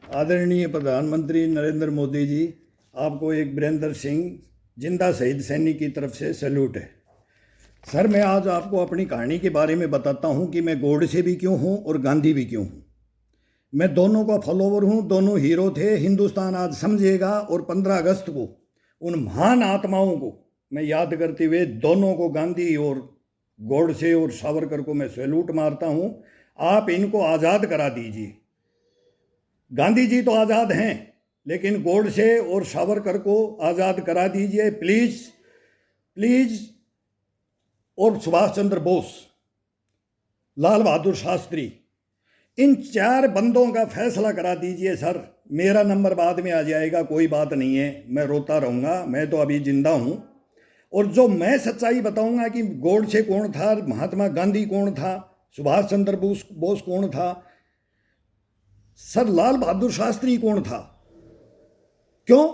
आदरणीय प्रधानमंत्री नरेंद्र मोदी जी, आपको एक वीरेंद्र सिंह जिंदा शहीद सैनिक की तरफ से सैल्यूट है। सर, मैं आज आपको अपनी कहानी के बारे में बताता हूं कि मैं गोडसे भी क्यों हूं और गांधी भी क्यों हूं। मैं दोनों का फॉलोवर हूं, दोनों हीरो थे। हिंदुस्तान आज समझेगा और 15 अगस्त को उन महान आत्माओं को मैं याद करते हुए दोनों को, गांधी और गोडसे और सावरकर को, मैं सैल्यूट मारता हूं। आप इनको आज़ाद करा दीजिए। गांधी जी तो आज़ाद हैं, लेकिन गोडसे और सावरकर को आज़ाद करा दीजिए प्लीज़ प्लीज़। और सुभाष चंद्र बोस, लाल बहादुर शास्त्री, इन 4 बंदों का फैसला करा दीजिए सर। मेरा नंबर बाद में आ जाएगा, कोई बात नहीं है, मैं रोता रहूँगा, मैं तो अभी जिंदा हूँ। और जो मैं सच्चाई बताऊँगा कि गोडसे कौन था, महात्मा गांधी कौन था, सुभाष चंद्र बोस कौन था, सर लाल बहादुर शास्त्री कौन था, क्यों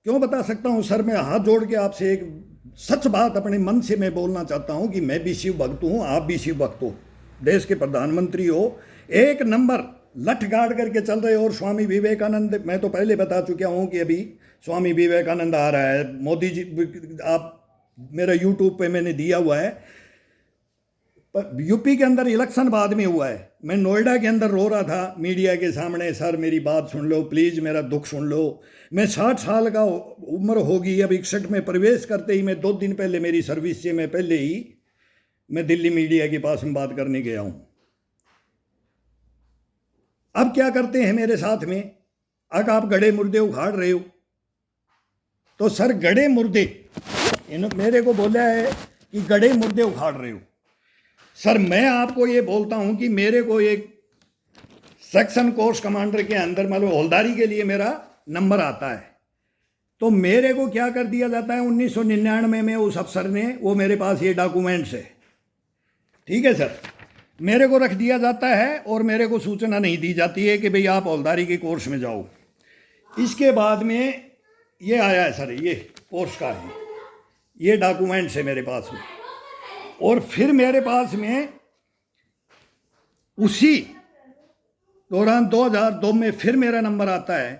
क्यों बता सकता हूं सर। मैं हाथ जोड़ के आपसे एक सच बात अपने मन से मैं बोलना चाहता हूं कि मैं भी शिव भक्त हूं, आप भी शिव भक्त हो, देश के प्रधानमंत्री हो, एक नंबर लठ गाड़ करके चल रहे हो। और स्वामी विवेकानंद, मैं तो पहले बता चुका हूं कि अभी स्वामी विवेकानंद आ रहा है। मोदी जी, आप मेरा यूट्यूब पे मैंने दिया हुआ है, पर यूपी के अंदर इलेक्शन बाद में हुआ है। मैं नोएडा के अंदर रो रहा था मीडिया के सामने, सर मेरी बात सुन लो प्लीज़, मेरा दुख सुन लो। मैं 60 साल का उम्र होगी, अब 61 में प्रवेश करते ही मैं 2 दिन पहले, मेरी सर्विस से मैं पहले ही मैं दिल्ली मीडिया के पास में बात करने गया हूँ। अब क्या करते हैं मेरे साथ में, अगर आप गड़े मुर्दे उखाड़ रहे हो तो सर गड़े मुर्दे, मेरे को बोला है कि गड़े मुर्दे उखाड़ रहे हो। सर मैं आपको ये बोलता हूं कि मेरे को एक सेक्शन कोर्स कमांडर के अंदर, मतलब हौलदारी के लिए मेरा नंबर आता है, तो मेरे को क्या कर दिया जाता है, 1999 में उस अफसर ने, वो मेरे पास ये डॉक्यूमेंट्स है, ठीक है सर, मेरे को रख दिया जाता है और मेरे को सूचना नहीं दी जाती है कि भाई आप हौलदारी के कोर्स में जाओ। इसके बाद में ये आया है सर, ये कोर्स का है, ये डॉक्यूमेंट्स है मेरे पास में। और फिर मेरे पास में उसी दौरान 2002 में फिर मेरा नंबर आता है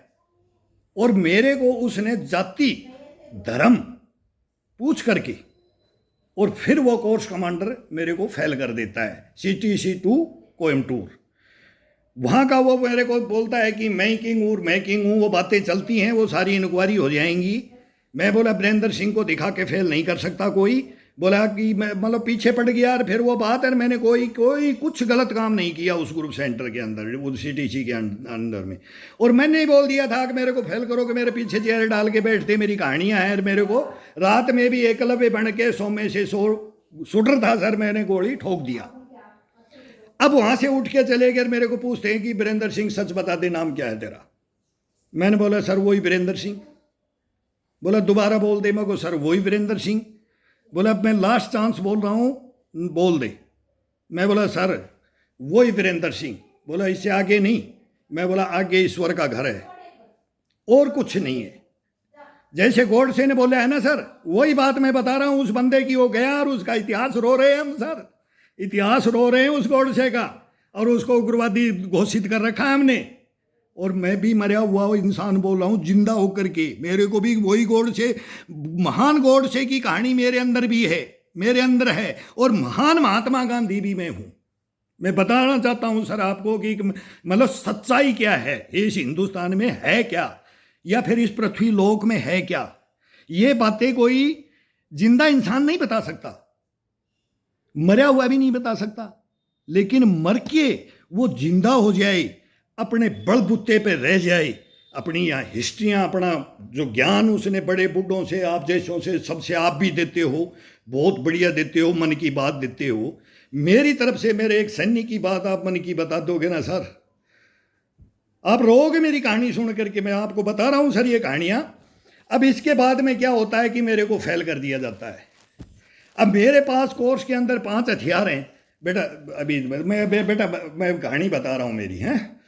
और मेरे को उसने जाति धर्म पूछ करके और फिर वो कोर्स कमांडर मेरे को फेल कर देता है, CTC 2 कोयम्बटूर। वहाँ का वो मेरे को बोलता है कि मैं किंग हूँ, वो बातें चलती हैं, वो सारी इंक्वायरी हो जाएंगी। मैं बोला वीरेंद्र सिंह को दिखा के फेल नहीं कर सकता कोई। बोला कि मैं मतलब पीछे पड़ गया। और फिर वो बात है, मैंने कोई कुछ गलत काम नहीं किया उस ग्रुप सेंटर के अंदर, उस CTC के अंदर में। और मैंने ही बोल दिया था कि मेरे को फेल करो, कि मेरे पीछे चेयर डाल के बैठते, मेरी कहानियां हैं। मेरे को रात में भी एकलव्य बन के 100 में से 100 शूटर था सर, मैंने गोली ठोक दिया। अब वहां से उठ के चले गए, मेरे को पूछते हैं कि वीरेंद्र सिंह सच बता दे, नाम क्या है तेरा। मैंने बोला सर वही वीरेंद्र सिंह। बोला दोबारा बोल दे। मैं को सर वही वीरेंद्र सिंह। बोला अब मैं लास्ट चांस बोल रहा हूँ, बोल दे। मैं बोला सर वही वीरेंद्र सिंह। बोला इससे आगे नहीं। मैं बोला आगे ईश्वर का घर है और कुछ नहीं है। जैसे गोडसे ने बोला है ना सर, वही बात मैं बता रहा हूँ उस बंदे की। वो गया और उसका इतिहास रो रहे हैं हम सर, इतिहास रो रहे हैं उस गोडसे का, और उसको उग्रवादी घोषित कर रखा है हमने। और मैं भी मरा हुआ इंसान बोल रहा हूँ जिंदा होकर के। मेरे को भी वही गोडसे, महान गोडसे की कहानी मेरे अंदर भी है, मेरे अंदर है। और महान महात्मा गांधी भी मैं हूँ। मैं बताना चाहता हूँ सर आपको कि मतलब सच्चाई क्या है, इस हिंदुस्तान में है क्या, या फिर इस पृथ्वी लोक में है क्या। ये बातें कोई जिंदा इंसान नहीं बता सकता, मरा हुआ भी नहीं बता सकता। लेकिन मर के वो जिंदा हो जाए, अपने बलबूते पे रह जाए, अपनी यहाँ हिस्ट्रियाँ, अपना जो ज्ञान उसने बड़े बूढ़ों से, आप जैसों से, सबसे आप भी देते हो, बहुत बढ़िया देते हो, मन की बात देते हो। मेरी तरफ से मेरे एक सैनिक की बात आप मन की बता दोगे ना सर, आप रोगे मेरी कहानी सुन करके। मैं आपको बता रहा हूँ सर ये कहानियाँ। अब इसके बाद में क्या होता है कि मेरे को फेल कर दिया जाता है। अब मेरे पास कोर्स के अंदर 5 हथियार हैं बेटा। अभी मैं कहानी बता रहा हूँ मेरी, हैं।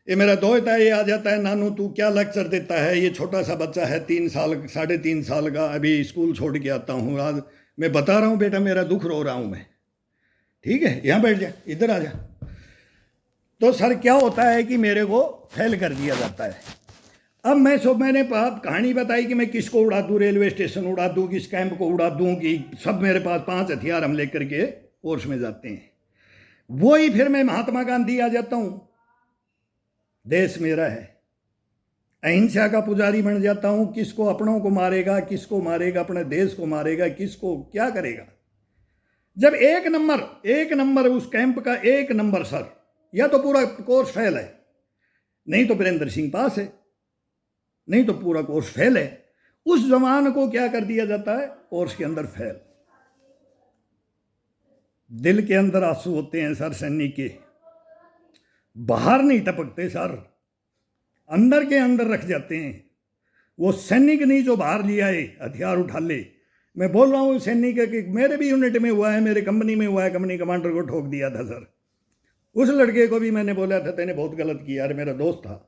ये मेरा दोस्त है, ये आ जाता है, नानू तू क्या लेक्चर देता है। ये छोटा सा बच्चा है, 3 साल 3.5 साल का, अभी स्कूल छोड़ के आता हूँ। आज मैं बता रहा हूँ बेटा, मेरा दुख रो रहा हूँ मैं, ठीक है। यहाँ बैठ जा, इधर आ जा। तो सर क्या होता है कि मेरे को फेल कर दिया जाता है। अब मैंने कहानी बताई कि मैं किसको उड़ा दूँ, रेलवे स्टेशन उड़ा दूँ, किस कैंप को उड़ा दूँ, कि सब मेरे पास 5 हथियार हम लेकर के कोर्स में जाते हैं। वही फिर मैं महात्मा गांधी आ जाता हूँ, देश मेरा है, अहिंसा का पुजारी बन जाता हूँ। किसको अपनों को मारेगा, किसको मारेगा, अपने देश को मारेगा, किसको क्या करेगा। जब एक नंबर उस कैंप का 1 नंबर सर, या तो पूरा कोर्स फेल है, नहीं तो वीरेंद्र सिंह पास है, नहीं तो पूरा कोर्स फेल है। उस जवान को क्या कर दिया जाता है, कोर्स के अंदर फेल। दिल के अंदर आंसू होते हैं सर सैनिक के, बाहर नहीं टपकते सर, अंदर के अंदर रख जाते हैं। वो सैनिक नहीं जो बाहर लिया है हथियार उठा ले। मैं बोल रहा हूँ सैनिक कि मेरे भी यूनिट में हुआ है, मेरे कंपनी में हुआ है, कंपनी कमांडर को ठोक दिया था सर। उस लड़के को भी मैंने बोला था तेने बहुत गलत किया, यार मेरा दोस्त था,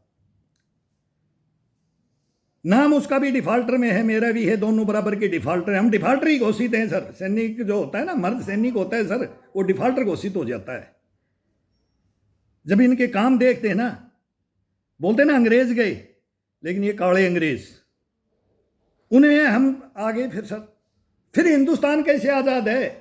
नाम उसका भी डिफॉल्टर में है, मेरा भी है, दोनों बराबर के डिफॉल्टर हैं। हम डिफॉल्टर ही घोषित हैं सर। सैनिक जो होता है ना, मर्द सैनिक होता है सर, वो डिफॉल्टर घोषित हो जाता है। जब इनके काम देखते हैं ना, बोलते ना अंग्रेज गए, लेकिन ये काले अंग्रेज, उन्हें हम आगे फिर हिंदुस्तान कैसे आज़ाद है।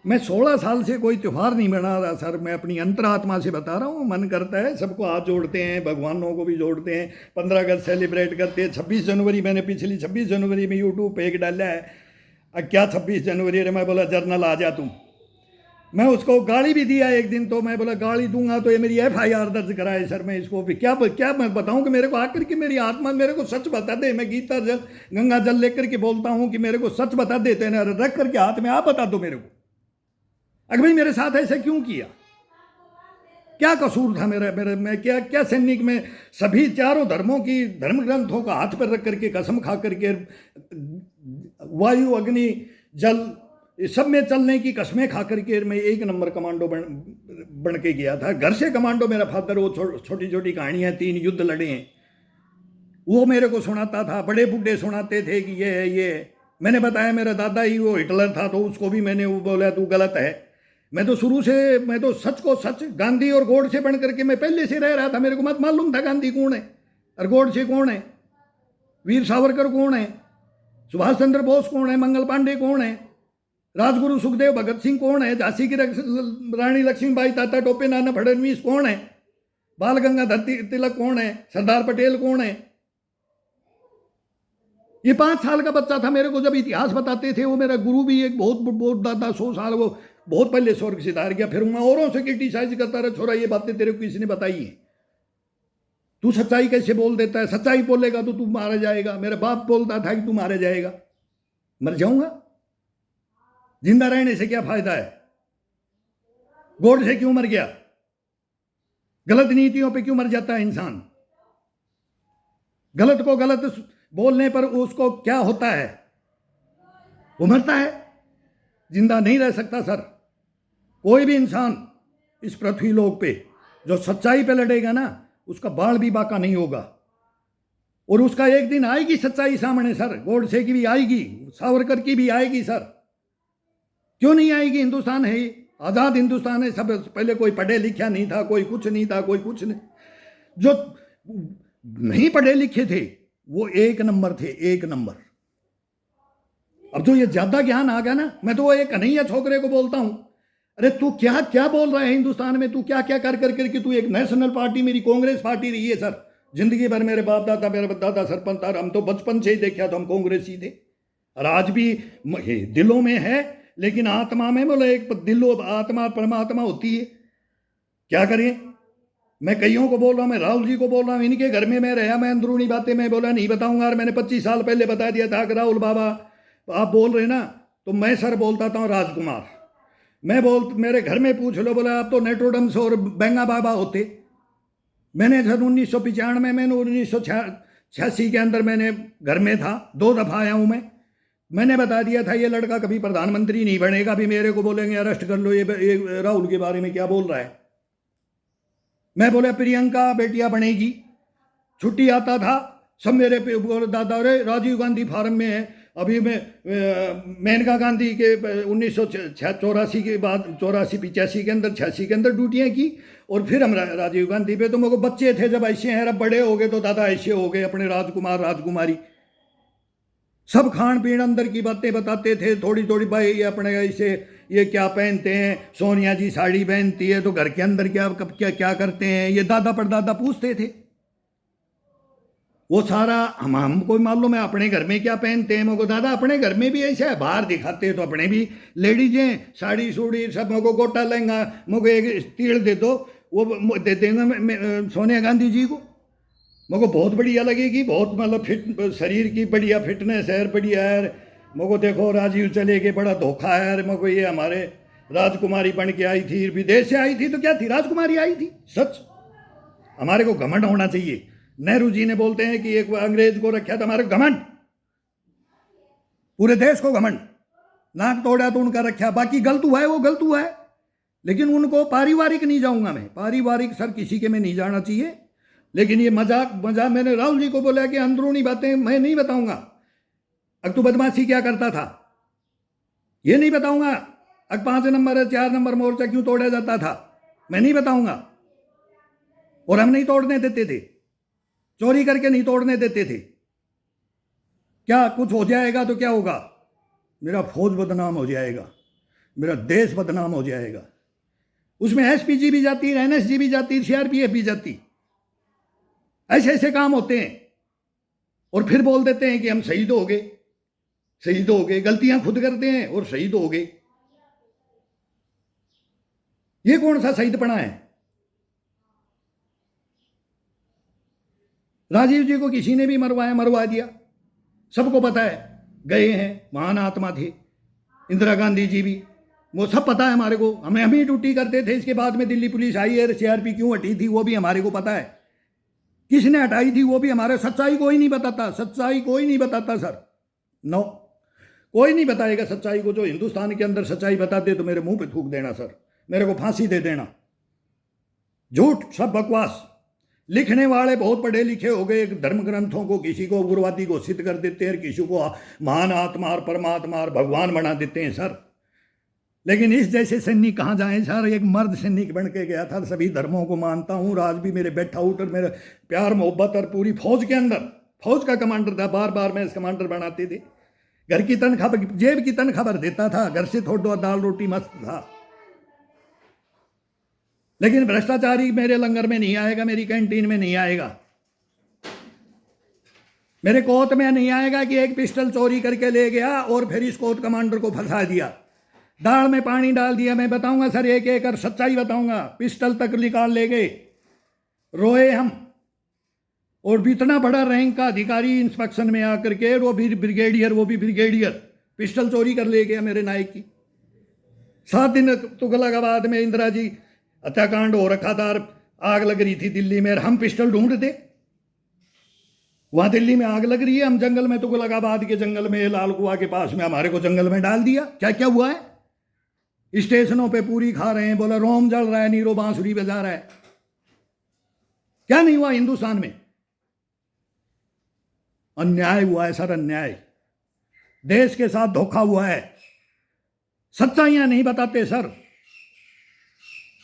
मैं 16 साल से कोई त्यौहार नहीं मना रहा सर, मैं अपनी अंतरात्मा से बता रहा हूँ। मन करता है सबको हाथ जोड़ते हैं, भगवानों को भी जोड़ते हैं, 15 अगस्त सेलिब्रेट करते हैं। 26 जनवरी मैंने पिछली 26 जनवरी में यूट्यूब पे एक डाला है, क्या 26 जनवरी है, मैं बोला जर्नल आ जा तुम। मैं उसको गाली भी दिया एक दिन, तो मैं बोला गाली दूंगा तो ये मेरी FIR दर्ज कराए सर। मैं इसको भी क्या मैं बताऊं कि मेरे को आकर के मेरी आत्मा मेरे को सच बता दे। मैं गीता जल गंगा जल लेकर के बोलता हूं कि मेरे को सच बता देते हैं, रख करके हाथ में आप बता दो मेरे को, अगर भाई मेरे साथ ऐसे क्यों किया, क्या कसूर था मेरा मैं क्या सैनिक में सभी चारों धर्मों की धर्म ग्रंथों का हाथ पर रख करके कसम खा करके वायु अग्नि जल सब में चलने की कसमें खा करके मैं 1 नंबर कमांडो बन के गया था। घर से कमांडो, मेरा फादर, वो छोटी छोटी कहानियां 3 युद्ध लड़े हैं, वो मेरे को सुनाता था। बड़े बूढ़े सुनाते थे कि ये है ये। मैंने बताया मेरा दादा ही वो हिटलर था, तो उसको भी मैंने वो बोला तू गलत है। मैं तो शुरू से, मैं तो सच को सच, गांधी और गोडसे बन करके मैं पहले से रह रहा था। मेरे को मत मालूम था गांधी कौन है और गोडसे कौन है, वीर सावरकर कौन है, सुभाष चंद्र बोस कौन है, मंगल पांडे कौन है, राजगुरु सुखदेव भगत सिंह कौन है, झांसी की रानी लक्ष्मीबाई, तात्या टोपे, नाना फडणवीस कौन है, बाल गंगाधर तिलक कौन है, सरदार पटेल कौन है। ये 5 साल का बच्चा था, मेरे को जब इतिहास बताते थे। वो मेरा गुरु भी एक बहुत दादा 100 साल, वो बहुत पहले स्वर्ग सिधार गया। फिर मैं औरों से क्रिटिसाइज करता रहा, छोरा ये बातें तेरे को किसी ने बताई है, तू सच्चाई कैसे बोल देता है, सच्चाई बोलेगा तो तू मारा जाएगा। मेरा बाप बोलता था कि तू मारा जाएगा। मर जाऊंगा, जिंदा रहने से क्या फायदा है। गोड से क्यों मर गया, गलत नीतियों पे क्यों मर जाता है इंसान, गलत को गलत बोलने पर उसको क्या होता है, वो मरता है, जिंदा नहीं रह सकता सर। कोई भी इंसान इस पृथ्वी लोक पे जो सच्चाई पे लड़ेगा ना, उसका बाल भी बाका नहीं होगा, और उसका एक दिन आएगी सच्चाई सामने सर। गोडसे की भी आएगी, सावरकर की भी आएगी सर, क्यों नहीं आएगी। हिंदुस्तान है, आजाद हिंदुस्तान है। सब पहले कोई पढ़े लिखा नहीं था, कोई कुछ नहीं था, कोई कुछ नहीं। जो नहीं पढ़े लिखे थे वो 1 नंबर थे, 1 नंबर। अब तो ये ज्यादा ज्ञान आ गया ना, मैं तो वो एक कन्हैया छोकरे को बोलता हूं, अरे तू क्या क्या बोल रहा है हिंदुस्तान में, तू क्या क्या कर करके तू एक नेशनल पार्टी, मेरी कांग्रेस पार्टी रही है सर जिंदगी भर। मेरे बाप दादा, मेरे दादा सरपंच था, हम तो बचपन से ही देखा, तो हम कांग्रेस ही थे, और आज भी दिलों में है, लेकिन आत्मा में बोले एक दिलो आत्मा परमात्मा होती है। क्या करें, मैं कईयों को बोल रहा हूं, मैं राहुल जी को बोल रहा हूं, इनके घर में मैं रहा, मैं अंदरूनी बातें मैं बोला नहीं बताऊंगा। और मैंने 25 साल पहले बता दिया था कि राहुल बाबा आप बोल रहे ना, तो मैं सर बोलता था राजकुमार। मैं मेरे घर में पूछ लो, बोला आप तो नेट्रोडम्स और बेंगा बाबा होते। मैंने सर 1995 में, मैंने 1986 के अंदर मैंने घर में था, 2 दफा आया हूं मैंने बता दिया था ये लड़का कभी प्रधानमंत्री नहीं बनेगा। भी मेरे को बोलेंगे अरेस्ट कर लो, ये राहुल के बारे में क्या बोल रहा है। मैं बोला प्रियंका बेटिया बनेगी, छुट्टी आता था सब मेरे पे दादा, अरे राजीव गांधी फार्म में है, अभी मैं मेनका गांधी के 1984 के बाद 84-85 के अंदर 86 के अंदर ड्यूटियाँ की, और फिर हम राजीव गांधी पे। तो मेरे को बच्चे थे जब ऐसे हैं, अब बड़े हो गए तो दादा ऐसे हो गए, अपने राजकुमार राजकुमारी सब खान पीन अंदर की बातें बताते थे थोड़ी थोड़ी। भाई ये अपने ऐसे ये क्या पहनते हैं, सोनिया जी साड़ी पहनती है तो घर के अंदर क्या कब क्या क्या करते हैं, ये दादा परदादा पूछते थे। वो सारा हमको मालूम है अपने घर में क्या पहनते हैं। मेरे को दादा अपने घर में भी ऐसा है, बाहर दिखाते हैं तो अपने भी लेडीज हैं, साड़ी सूड़ी सब। मेरे को गोटा लहंगा, मेरे को एक तीड़ दे दो, वो दे देंगे सोनिया गांधी जी को। मेरे को बहुत बढ़िया लगेगी, बहुत मतलब फिट शरीर की बढ़िया फिटनेस है, बढ़िया है। मेरे को देखो राजीव चले गए, बड़ा धोखा है यार। मेरे को ये हमारे राजकुमारी बन के आई थी, विदेश से आई थी तो क्या थी, राजकुमारी आई थी। सच हमारे को घमंड होना चाहिए। नेहरू जी ने बोलते हैं कि एक अंग्रेज को रखा था हमारे घमंड, पूरे देश को घमंड। नाक तोड़ा तो उनका रखा, बाकी गलत हुआ है वो गलत हुआ है, लेकिन उनको पारिवारिक नहीं जाऊंगा मैं, पारिवारिक सर किसी के में नहीं जाना चाहिए। लेकिन ये मजाक मैंने राहुल जी को बोला कि अंदरूनी बातें मैं नहीं बताऊंगा। अब तू बदमाशी क्या करता था ये नहीं बताऊंगा। अब 5 नंबर 4 नंबर मोर्चा क्यों तोड़ा जाता था मैं नहीं बताऊंगा। और हम नहीं तोड़ने देते थे, चोरी करके नहीं तोड़ने देते थे। क्या कुछ हो जाएगा तो क्या होगा, मेरा फौज बदनाम हो जाएगा, मेरा देश बदनाम हो जाएगा। उसमें एसपीजी भी जाती, एनएसजी भी जाती, सीआरपीएफ भी जाती। ऐसे ऐसे काम होते हैं और फिर बोल देते हैं कि हम शहीद हो गए, शहीद हो गए। गलतियां खुद करते हैं और शहीद हो गए। ये कौन सा शहीदपना है। राजीव जी को किसी ने भी मरवा दिया, सबको पता है। गए हैं, महान आत्मा थे। इंदिरा गांधी जी भी, वो सब पता है हमारे को। हम ही ड्यूटी करते थे। इसके बाद में दिल्ली पुलिस आई है, सीआरपी क्यों हटी थी वो भी हमारे को पता है। किसने हटाई थी वो भी हमारे, सच्चाई कोई नहीं बताता, सच्चाई कोई नहीं बताता सर। नो, कोई नहीं बताएगा सच्चाई को। जो हिंदुस्तान के अंदर सच्चाई बता दे तो मेरे मुंह पे थूक देना सर, मेरे को फांसी दे देना। झूठ, सब बकवास। लिखने वाले बहुत पढ़े लिखे हो गए, धर्म ग्रंथों को किसी को उग्रवादी घोषित कर देते हैं, किसी को महान आत्मा और परमात्मा और भगवान बना देते हैं सर। लेकिन इस जैसे सैनिक कहाँ जाए सर। एक मर्द सैनिक बन के गया था, सभी धर्मों को मानता हूँ। राज भी मेरे बैठा उठ और मेरे प्यार मोहब्बत और पूरी फौज के अंदर, फौज का कमांडर था। बार बार मैं इस कमांडर बनाते थे। घर की तनख्वाह, जेब की तनख्वाह भर देता था, घर से थोड़ा दाल रोटी मस्त था। लेकिन भ्रष्टाचारी मेरे लंगर में नहीं आएगा, मेरी कैंटीन में नहीं आएगा, मेरे कोत में नहीं आएगा कि एक पिस्टल चोरी करके ले गया और फिर इस कोत कमांडर को फंसा दिया, दाल में पानी डाल दिया। मैं बताऊंगा सर, एक एक कर सच्चाई बताऊंगा। पिस्टल तक निकाल ले गए, रोए हम। और इतना बड़ा रैंक का अधिकारी इंस्पेक्शन में आकर के, वो भी ब्रिगेडियर, वो भी ब्रिगेडियर, पिस्टल चोरी कर ले गया मेरे नायक की। 7 दिन तुगलकाबाद में इंदिरा जी हत्याकांड हो रखा था, आग लग रही थी दिल्ली में, हम पिस्टल ढूंढते। वहां दिल्ली में आग लग रही है, हम जंगल में, तुगलकाबाद के जंगल में, लाल कुआं के पास में, हमारे को जंगल में डाल दिया। क्या क्या हुआ है, स्टेशनों पे पूरी खा रहे हैं, बोला रोम जल रहा है, नीरो बांसुरी बजा रहा है। क्या नहीं हुआ हिंदुस्तान में। अन्याय हुआ है सर, अन्याय। देश के साथ धोखा हुआ है। सच्चाइयां नहीं बताते सर,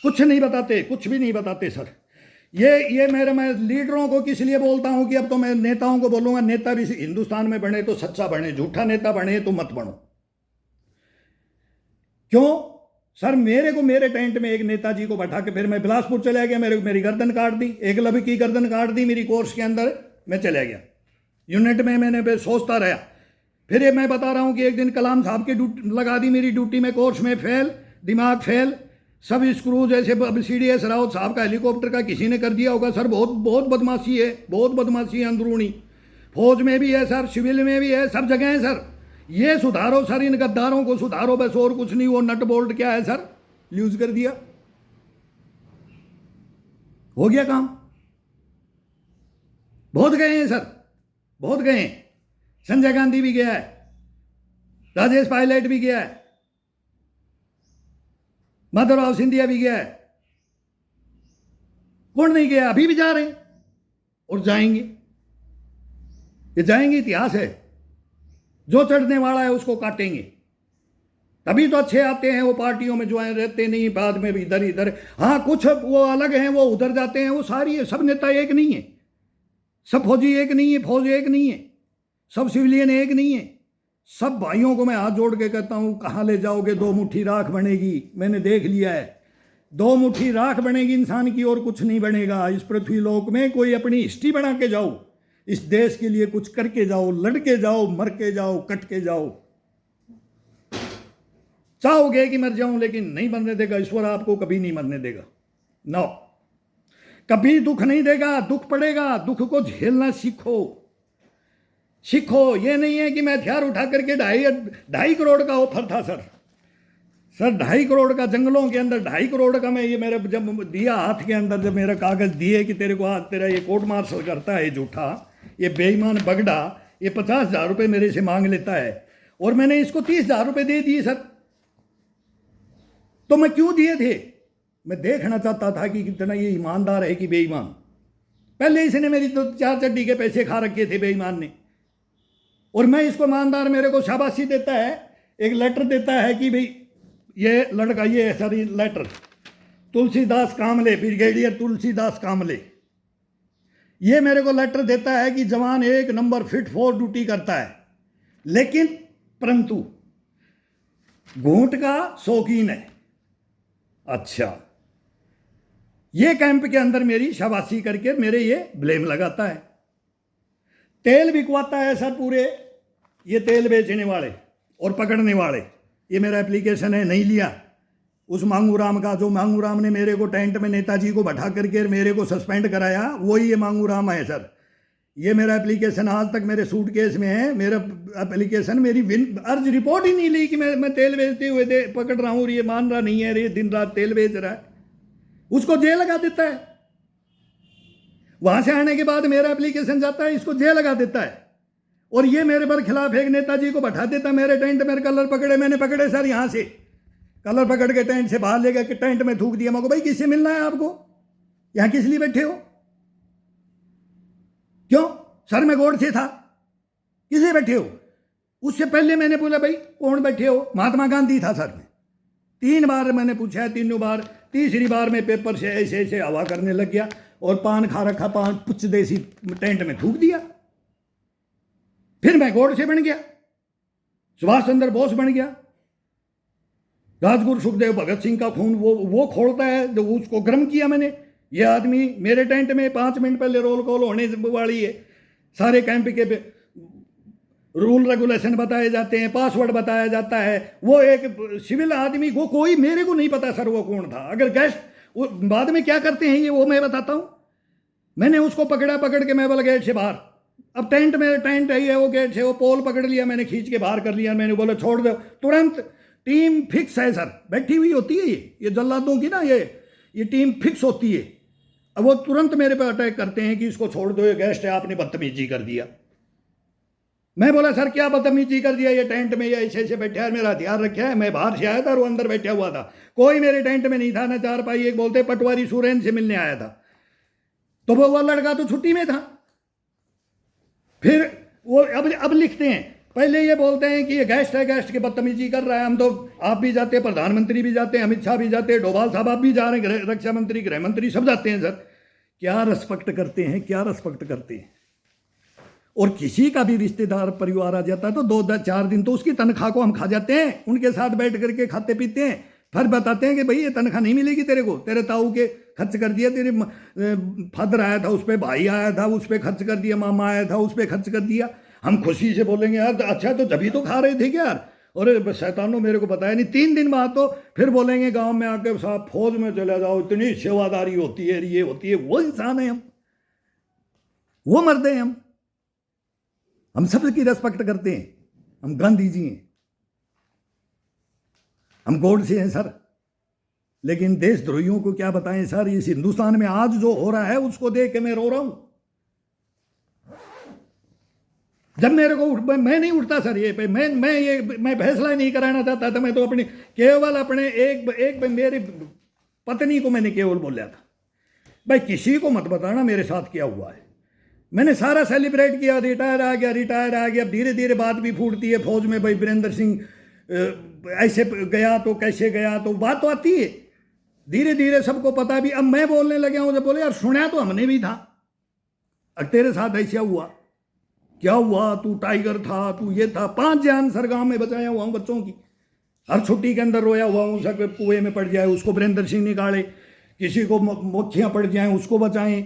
कुछ नहीं बताते, कुछ भी नहीं बताते सर। ये मैं लीडरों को किस लिए बोलता हूं कि अब तो मैं नेताओं को बोलूंगा, नेता भी हिंदुस्तान में बने तो सच्चा बने, झूठा नेता बने तो मत बनो। क्यों सर, मेरे को मेरे टेंट में एक नेताजी को बैठा के फिर मैं बिलासपुर चला गया, मेरी गर्दन काट दी, एकलव्य की गर्दन काट दी मेरी कोर्स के अंदर। मैं चला गया यूनिट में, मैंने सोचता रहा। फिर ये मैं बता रहा हूं कि एक दिन कलाम साहब की लगा दी मेरी ड्यूटी में, कोर्स में फेल, दिमाग फेल, सब स्क्रू जैसे CDS रावत साहब का हेलीकॉप्टर का किसी ने कर दिया होगा सर। बहुत बहुत बदमाशी है, बहुत बदमाशी है अंदरूनी। फौज में भी है सर, सिविल में भी है, सब जगह है सर। ये सुधारो सर, इन गद्दारों को सुधारो, बस और कुछ नहीं। वो नट बोल्ट क्या है सर, यूज कर दिया, हो गया काम। बहुत गए हैं सर, बहुत गए हैं। संजय गांधी भी गया है, राजेश पायलट भी गया है, माधवराव सिंधिया भी गया है। कौन नहीं गया, अभी भी जा रहे हैं और जाएंगे। ये जाएंगे, इतिहास है। जो चढ़ने वाला है उसको काटेंगे। तभी तो अच्छे आते हैं वो पार्टियों में, जो है रहते नहीं बाद में भी इधर इधर। हाँ कुछ वो अलग हैं, वो उधर जाते हैं। वो सारी सब नेता एक नहीं है, सब फौजी एक नहीं है, फौज एक नहीं है, सब सिविलियन एक नहीं है। सब भाइयों को मैं हाथ जोड़ के कहता हूँ, कहाँ ले जाओगे? दो मुट्ठी राख बनेगी। मैंने देख लिया है, दो मुट्ठी राख बनेगी इंसान की, और कुछ नहीं बनेगा इस पृथ्वी लोक में। कोई अपनी हिस्ट्री बना के जाओ, इस देश के लिए कुछ करके जाओ, लड़ के जाओ, मर के जाओ, कट के जाओ। चाहोगे कि मर जाऊं, लेकिन नहीं मरने देगा ईश्वर, आपको कभी नहीं मरने देगा। नो, कभी दुख नहीं देगा। दुख पड़ेगा, दुख को झेलना सीखो, सीखो। ये नहीं है कि मैं हथियार उठा करके 2.5 करोड़ का ऑफर था सर 2.5 करोड़ का, जंगलों के अंदर 2.5 करोड़ का। मैं ये मेरे जब दिया हाथ के अंदर, जब मेरा कागज दिए कि तेरे को आज तेरा ये कोर्ट मार्शल करता है झूठा, ये बेईमान बगड़ा, ये 50,000 रुपये मेरे से मांग लेता है, और मैंने इसको 30,000 रुपये दे दिए सर। तो मैं क्यों दिए थे? मैं देखना चाहता था कि कितना ये ईमानदार है कि बेईमान। पहले इसने मेरी तो 4 चड्डी के पैसे खा रखे थे बेईमान ने, और मैं इसको ईमानदार, मेरे को शाबाशी देता है, एक लेटर देता है कि भाई ये लड़का, ये सॉरी लेटर, तुलसीदास कामले, ब्रिगेडियर तुलसीदास कामले, ये मेरे को लेटर देता है कि जवान 1 नंबर फिट फॉर ड्यूटी करता है, लेकिन परंतु घूंट का शौकीन है। अच्छा, ये कैंप के अंदर मेरी शाबाशी करके मेरे ये ब्लेम लगाता है। तेल बिकवाता है सर पूरे, ये तेल बेचने वाले और पकड़ने वाले। ये मेरा एप्लीकेशन है, नहीं लिया उस मांगूराम का, जो मांगूराम ने मेरे को टेंट में नेताजी को बैठा करके मेरे को सस्पेंड कराया, वही ये मांगूराम है सर। ये मेरा एप्लीकेशन आज तक मेरे सूटकेस में है। मेरा एप्लीकेशन, मेरी अर्ज रिपोर्ट ही नहीं ली कि मैं तेल बेचते हुए पकड़ रहा हूँ, और ये मान रहा नहीं है, ये दिन रात तेल बेच रहा है। उसको जेल लगा देता है। वहां से आने के बाद मेरा एप्लीकेशन जाता है, इसको जेल लगा देता है, और ये मेरे पर खिलाफ एक नेताजी को बैठा देता है। मेरे टेंट में कलर पकड़े, मैंने पकड़े सर, यहां से कलर पकड़ के टेंट से बाहर ले गए कि टेंट में थूक दिया। मैं को भाई किससे मिलना है आपको, यहां किस लिए बैठे हो? क्यों सर, मैं गौड़ से था, किसलिए बैठे हो? उससे पहले मैंने बोला भाई कौन बैठे हो? महात्मा गांधी था सर। मैं 3 बार मैंने पूछा, तीनों बार, तीसरी बार में पेपर से ऐसे ऐसे हवा करने लग गया, और पान खा रखा, पान पुच्छ देसी टेंट में थूक दिया। फिर मैं गौड़ से बन गया, सुभाष चंद्र बोस बन गया। राजगुरु सुखदेव भगत सिंह का खून वो खोलता है, जो उसको गर्म किया मैंने। ये आदमी मेरे टेंट में 5 मिनट पहले रोल कॉल होने वाली है, सारे कैंप के रूल रेगुलेशन बताए जाते हैं, पासवर्ड बताया जाता है। वो एक सिविल आदमी को, कोई मेरे को नहीं पता सर वो कौन था। अगर गेस्ट बाद में क्या करते हैं ये वो मैं बताता हूँ। मैंने उसको पकड़ा, पकड़ के मैं बोला गेट से बाहर। अब टेंट में, टेंट है वो, गेट से वो पोल पकड़ लिया, मैंने खींच के बाहर कर लिया। मैंने बोला छोड़ दो तुरंत, टीम फिक्स है सर, बैठी हुई होती है ये जल्लादों की ना, ये टीम फिक्स होती है। अब वो तुरंत मेरे पे अटैक करते हैं कि इसको छोड़ दो, ये गेस्ट है, आपने बदतमीजी कर दिया। मैं बोला सर क्या बदतमीजी कर दिया? ये टेंट में ये ऐसे ऐसे बैठा है, मेरा हथियार रखा है, मैं बाहर से आया था और वो अंदर बैठा हुआ था, कोई मेरे टेंट में नहीं था ना। 4 पाई एक बोलते पटवारी सुरेन से मिलने आया था, तो वो लड़का तो छुट्टी में था। फिर वो अब लिखते हैं, पहले ये बोलते हैं कि ये गेस्ट है, गेस्ट की बदतमीजी कर रहा है। हम तो, आप भी जाते हैं, प्रधानमंत्री भी जाते हैं, अमित शाह भी जाते हैं, डोभाल साहब आप भी जा रहे हैं, रक्षा मंत्री, गृह मंत्री सब जाते हैं। सर क्या रिस्पेक्ट करते हैं, क्या रिस्पेक्ट करते हैं। और किसी का भी रिश्तेदार परिवार आ जाता है तो 2-4 दिन तो उसकी तनख्वाह को हम खा जाते हैं, उनके साथ बैठ करके खाते पीते हैं, फिर बताते हैं कि भाई ये तनख्वाह नहीं मिलेगी तेरे को, तेरे ताऊ के खर्च कर दिया, तेरे फादर आया था उस पर, भाई आया था उस पर खर्च कर दिया, मामा आया था उस पर खर्च कर दिया। हम खुशी से बोलेंगे यार अच्छा तो जब तो खा रहे थे क्या यार, और शैतानों मेरे को बताया नहीं। 3 दिन बाद तो फिर बोलेंगे गांव में आके साहब फौज में चले जाओ, इतनी सेवादारी होती है, ये होती है। वो इंसान है हम, वो मर्द हैं हम सबकी रेस्पेक्ट करते हैं। हम गांधी जी हैं, हम गॉड से हैं सर। लेकिन देशद्रोहियों को क्या बताएं सर, इस हिंदुस्तान में आज जो हो रहा है उसको देख के मैं रो रहा हूं। जब मेरे को मैं नहीं उठता सर, ये मैं फैसला ही नहीं कराना चाहता था। मैं तो अपनी केवल अपने एक मेरी पत्नी को मैंने केवल बोला था, भाई किसी को मत बताना मेरे साथ क्या हुआ है। मैंने सारा सेलिब्रेट किया, रिटायर आ गया, रिटायर आ गया। धीरे धीरे बात भी फूटती है फौज में, भाई वीरेंद्र सिंह ऐसे गया तो कैसे गया, तो बात तो आती है। धीरे धीरे सबको पता भी। अब मैं बोलने लगा हूं, जब बोले यार सुना तो हमने भी था, और तेरे साथ ऐसा हुआ, क्या हुआ, तू टाइगर था, तू ये था। 5 जान सर गांव में बचाया हुआ हूं बच्चों की, हर छुट्टी के अंदर रोया हुआ हूं। सब कुएं में पड़ जाए उसको वीरेंद्र सिंह निकाले, किसी को मोखियां पड़ जाए उसको बचाएं,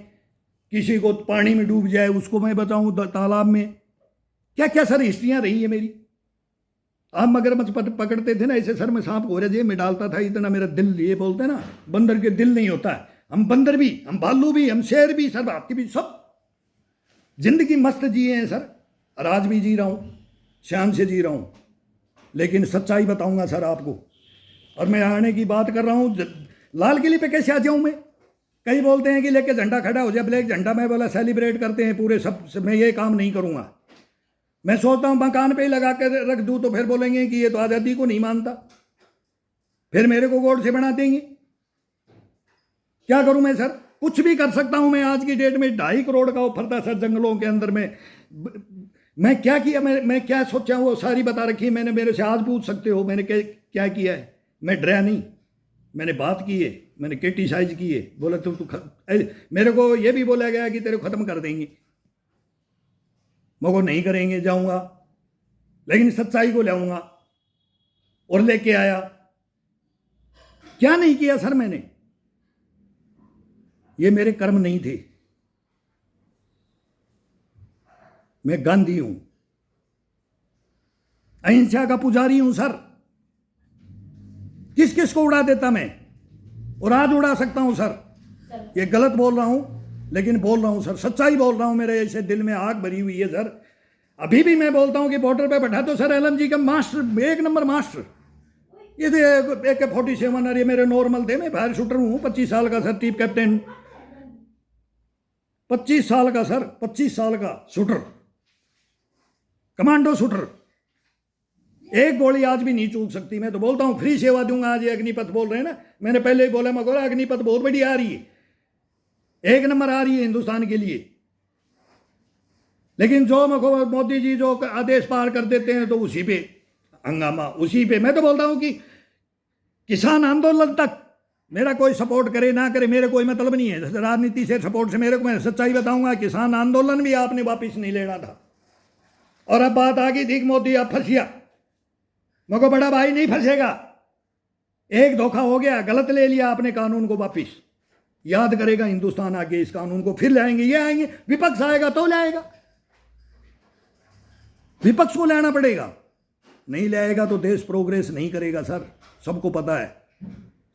किसी को पानी में डूब जाए उसको मैं बचाऊं तालाब में। क्या क्या सर हिस्ट्रियां रही है मेरी। आप मगरमच्छ पकड़ते थे ना, ऐसे सर में सांप घोड़े जेब में डालता था, इतना मेरा दिल, ये बोलते ना बंदर के दिल नहीं होता है। हम बंदर भी, हम भालू भी, हम शेर भी, सर आपकी भी, सब जिंदगी मस्त जिए हैं सर, और आज भी जी रहा हूं, शान से जी रहा हूं। लेकिन सच्चाई बताऊंगा सर आपको। और मैं आने की बात कर रहा हूं, लाल किले पे कैसे आ जाऊं मैं। कई बोलते हैं कि लेके झंडा खड़ा हो जाए, ब्लैक झंडा। मैं बोला सेलिब्रेट करते हैं पूरे सब, मैं ये काम नहीं करूंगा। मैं सोचता हूं मकान पे ही लगा कर रख दूं तो फिर बोलेंगे कि ये तो आज़ादी को नहीं मानता, फिर मेरे को गोड से बना देंगे। क्या करूं मैं सर, कुछ भी कर सकता हूं मैं। आज की डेट में 2.5 करोड़ का ऑफर था सर जंगलों के अंदर में। मैं क्या किया, मैं क्या सोचा वो सारी बता रखी है मैंने। मेरे से आज पूछ सकते हो मैंने क्या किया है। मैं डरा नहीं, मैंने बात की है, मैंने क्रिटिसाइज की है। बोला तुम मेरे को ये भी बोला गया कि तेरे को खत्म कर देंगे, मगर नहीं करेंगे, जाऊंगा लेकिन सच्चाई को लाऊंगा। और लेके आया। क्या नहीं किया सर मैंने, ये मेरे कर्म नहीं थे। मैं गांधी हूं, अहिंसा का पुजारी हूं सर। किस किस को उड़ा देता मैं, और आज उड़ा सकता हूं सर। ये गलत बोल रहा हूं लेकिन बोल रहा हूं सर, सच्चाई बोल रहा हूं। मेरे ऐसे दिल में आग भरी हुई है सर। अभी भी मैं बोलता हूं कि बॉर्डर पे बैठा तो सर LMG का मास्टर, 1 नंबर मास्टर। ये AK-47 और ये मेरे नॉर्मल थे। मैं फायर शूटर हूं, 25 साल का सर, टीम कैप्टन, 25 साल का सर, 25 साल का शूटर, कमांडो शूटर। एक गोली आज भी नहीं चूक सकती। मैं तो बोलता हूं फ्री सेवा दूंगा। आज ये अग्निपथ बोल रहे हैं ना, मैंने पहले ही बोला मगर अग्निपथ बहुत बड़ी आ रही है, 1 नंबर आ रही है हिंदुस्तान के लिए। लेकिन जो मोदी जी जो आदेश पार कर देते हैं तो उसी पे हंगामा, उसी पे। मैं तो बोलता हूं कि किसान आंदोलन तक मेरा कोई सपोर्ट करे ना करे, मेरे कोई मतलब नहीं है राजनीति से, सपोर्ट से। मेरे को, मैं सच्चाई बताऊंगा, किसान आंदोलन भी आपने वापिस नहीं लेना था। और अब बात आ गई थी मोदी आप फंसिया, मगर बड़ा भाई नहीं फंसेगा। एक धोखा हो गया, गलत ले लिया आपने कानून को वापिस। याद करेगा हिंदुस्तान आगे इस कानून को, फिर लाएंगे, ये आएंगे, विपक्ष आएगा तो लाएगा, विपक्ष को लाना पड़ेगा। नहीं लाएगा तो देश प्रोग्रेस नहीं करेगा सर। सबको पता है,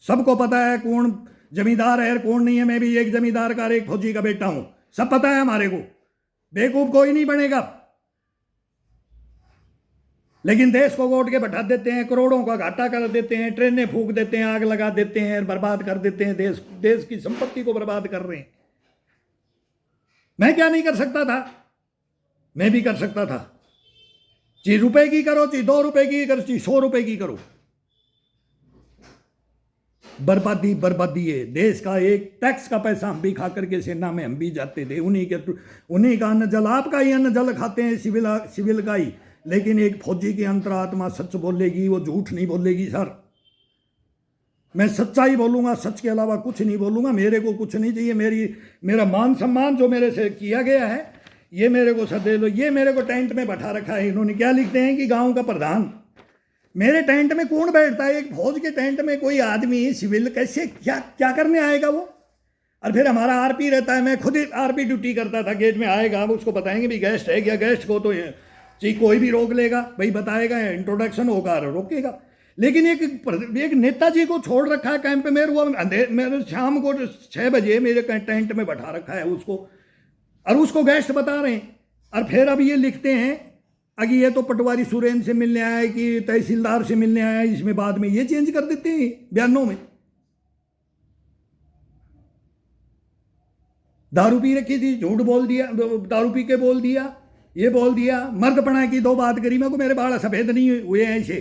सबको पता है कौन जमींदार है कौन नहीं है। मैं भी एक जमींदार का, एक फौजी का बेटा हूं, सब पता है हमारे को। बेवकूफ कोई नहीं बनेगा। लेकिन देश को गोट के बैठा देते हैं, करोड़ों का घाटा कर देते हैं, ट्रेनें फूंक देते हैं, आग लगा देते हैं, बर्बाद कर देते हैं। देश की संपत्ति को बर्बाद कर रहे हैं। मैं क्या नहीं कर सकता था, मैं भी कर सकता था। चाहे रुपए की करो, चाहे 2 रुपए की करो, चाहे 100 रुपए की करो, बर्बादी बर्बादी है। देश का एक टैक्स का पैसा हम भी खा करके सेना में हम भी जाते थे, उन्हीं का अन्न जल, आपका ही अन्न जल खाते हैं, सिविल का ही। लेकिन एक फौजी की अंतरात्मा सच बोलेगी, वो झूठ नहीं बोलेगी सर। मैं सच्चाई बोलूंगा, सच के अलावा कुछ नहीं बोलूंगा। मेरे को कुछ नहीं चाहिए। मेरा मान सम्मान जो मेरे से किया गया है, ये मेरे को सदे लो। ये मेरे को टेंट में बैठा रखा है इन्होंने। क्या लिखते हैं कि गांव का प्रधान। मेरे टेंट में कौन बैठता है? एक फौज के टेंट में कोई आदमी सिविल कैसे क्या करने आएगा वो? और फिर हमारा आरपी रहता है, मैं खुद ही आरपी ड्यूटी करता था। गेट में आएगा, उसको बताएंगे भी गेस्ट है क्या, गेस्ट को तो चाहिए कोई भी रोक लेगा, भाई बताएगा, इंट्रोडक्शन होगा, रोकेगा। लेकिन एक नेताजी को छोड़ रखा है कैंप में, वो मेरे शाम को 6 बजे मेरे टेंट में बैठा रखा है उसको, और उसको गेस्ट बता रहे हैं। और फिर अब ये लिखते हैं अगर ये तो पटवारी सुरेंद्र से मिलने आया कि तहसीलदार से मिलने आया, इसमें बाद में ये चेंज कर देते हैं बयानों में। दारू पी रखी थी, झूठ बोल दिया, दारू पी के बोल दिया, ये बोल दिया। मर्दपना की 2 बात करी, मेरे बाल सफेद नहीं हुए हैं ऐसे।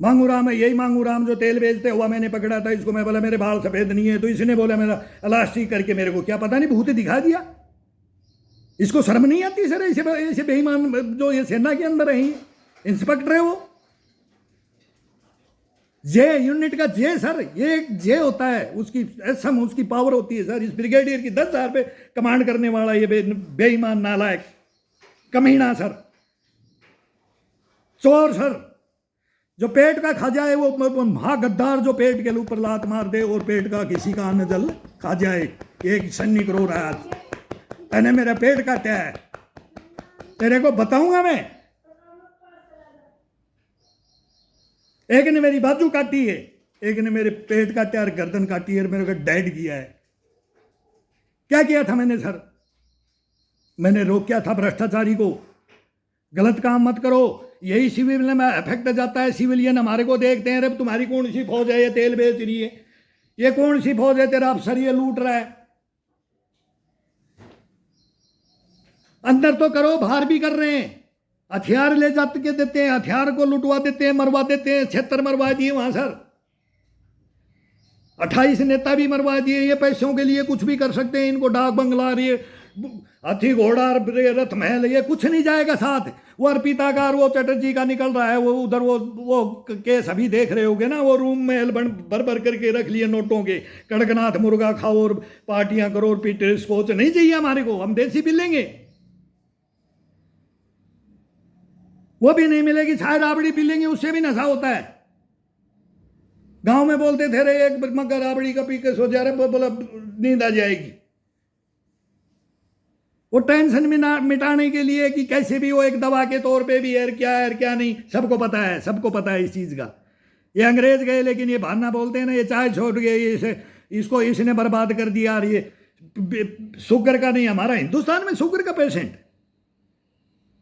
मांगूराम है, यही मांगूराम जो तेल बेचते हुआ मैंने पकड़ा था इसको। मैं बोला मेरे बाल सफेद नहीं है, तो इसने बोला मेरा इलास्टिक करके, मेरे को क्या पता नहीं, भूत दिखा दिया। इसको शर्म नहीं आती सर? ऐसे बेईमान जो ये सेना के अंदर है, इंस्पेक्टर है वो, जे यूनिट का जे सर, ये एक जे होता है, उसकी एसएम उसकी पावर होती है सर। इस ब्रिगेडियर की 10,000 पे कमांड करने वाला ये बेईमान नालायक कमीना सर, चोर सर, जो पेट का खा जाए वो महागद्दार, जो पेट के ऊपर लात मार दे और पेट का किसी का अन्न जल खा जाए। एक सन्नी करो रहा है, मैंने मेरा पेट काटा है, तेरे को बताऊंगा मैं। एक ने मेरी बाजू काटी है, एक ने मेरे पेट काटा और गर्दन काटी है, मेरे को डेड किया है। क्या किया था मैंने सर? मैंने रोका था भ्रष्टाचारी को, गलत काम मत करो। यही सिविल में इफेक्ट जाता है, सिविलियन हमारे को देखते हैं, अरे तुम्हारी कौन सी फौज है, ये तेल बेच रही है, ये कौन सी फौज है, तेरा अफसर ये लूट रहा है। अंदर तो करो, बाहर भी कर रहे हैं, हथियार ले जाते के देते हैं, हथियार को लुटवा देते हैं, मरवा देते हैं। 76 मरवा दिए वहां सर, 28 नेता भी मरवा दिए। ये पैसों के लिए कुछ भी कर सकते हैं, इनको डाक बंगला, ये हाथी घोड़ा रथ महल, ये कुछ नहीं जाएगा साथ। वो अर्पिता का और वो चटर्जी का निकल रहा है, वो उधर वो केस अभी देख रहे होगे ना, वो रूम में भर भर करके रख लिए नोटों के। कड़कनाथ मुर्गा खाओ और पार्टियां करो और पीटर स्कॉच नहीं चाहिए हमारे को, हम देसी पी लेंगे। वो भी नहीं मिलेगी, चाय राबड़ी पी लेंगे, उससे भी नशा होता है। गांव में बोलते थे रे एक मग्गा राबड़ी का पी के सो जा रहे, बोला नींद आ जाएगी। वो टेंशन मिटाने के लिए कि कैसे भी वो एक दवा के तौर पे भी है, क्या नहीं, सबको पता है, सबको पता है इस चीज़ का। ये अंग्रेज गए लेकिन ये बहाना बोलते हैं ना, ये चाय छोड़ गए, इसको इसने बर्बाद कर दिया। और ये शुगर का नहीं, हमारा हिंदुस्तान में शुगर का पेशेंट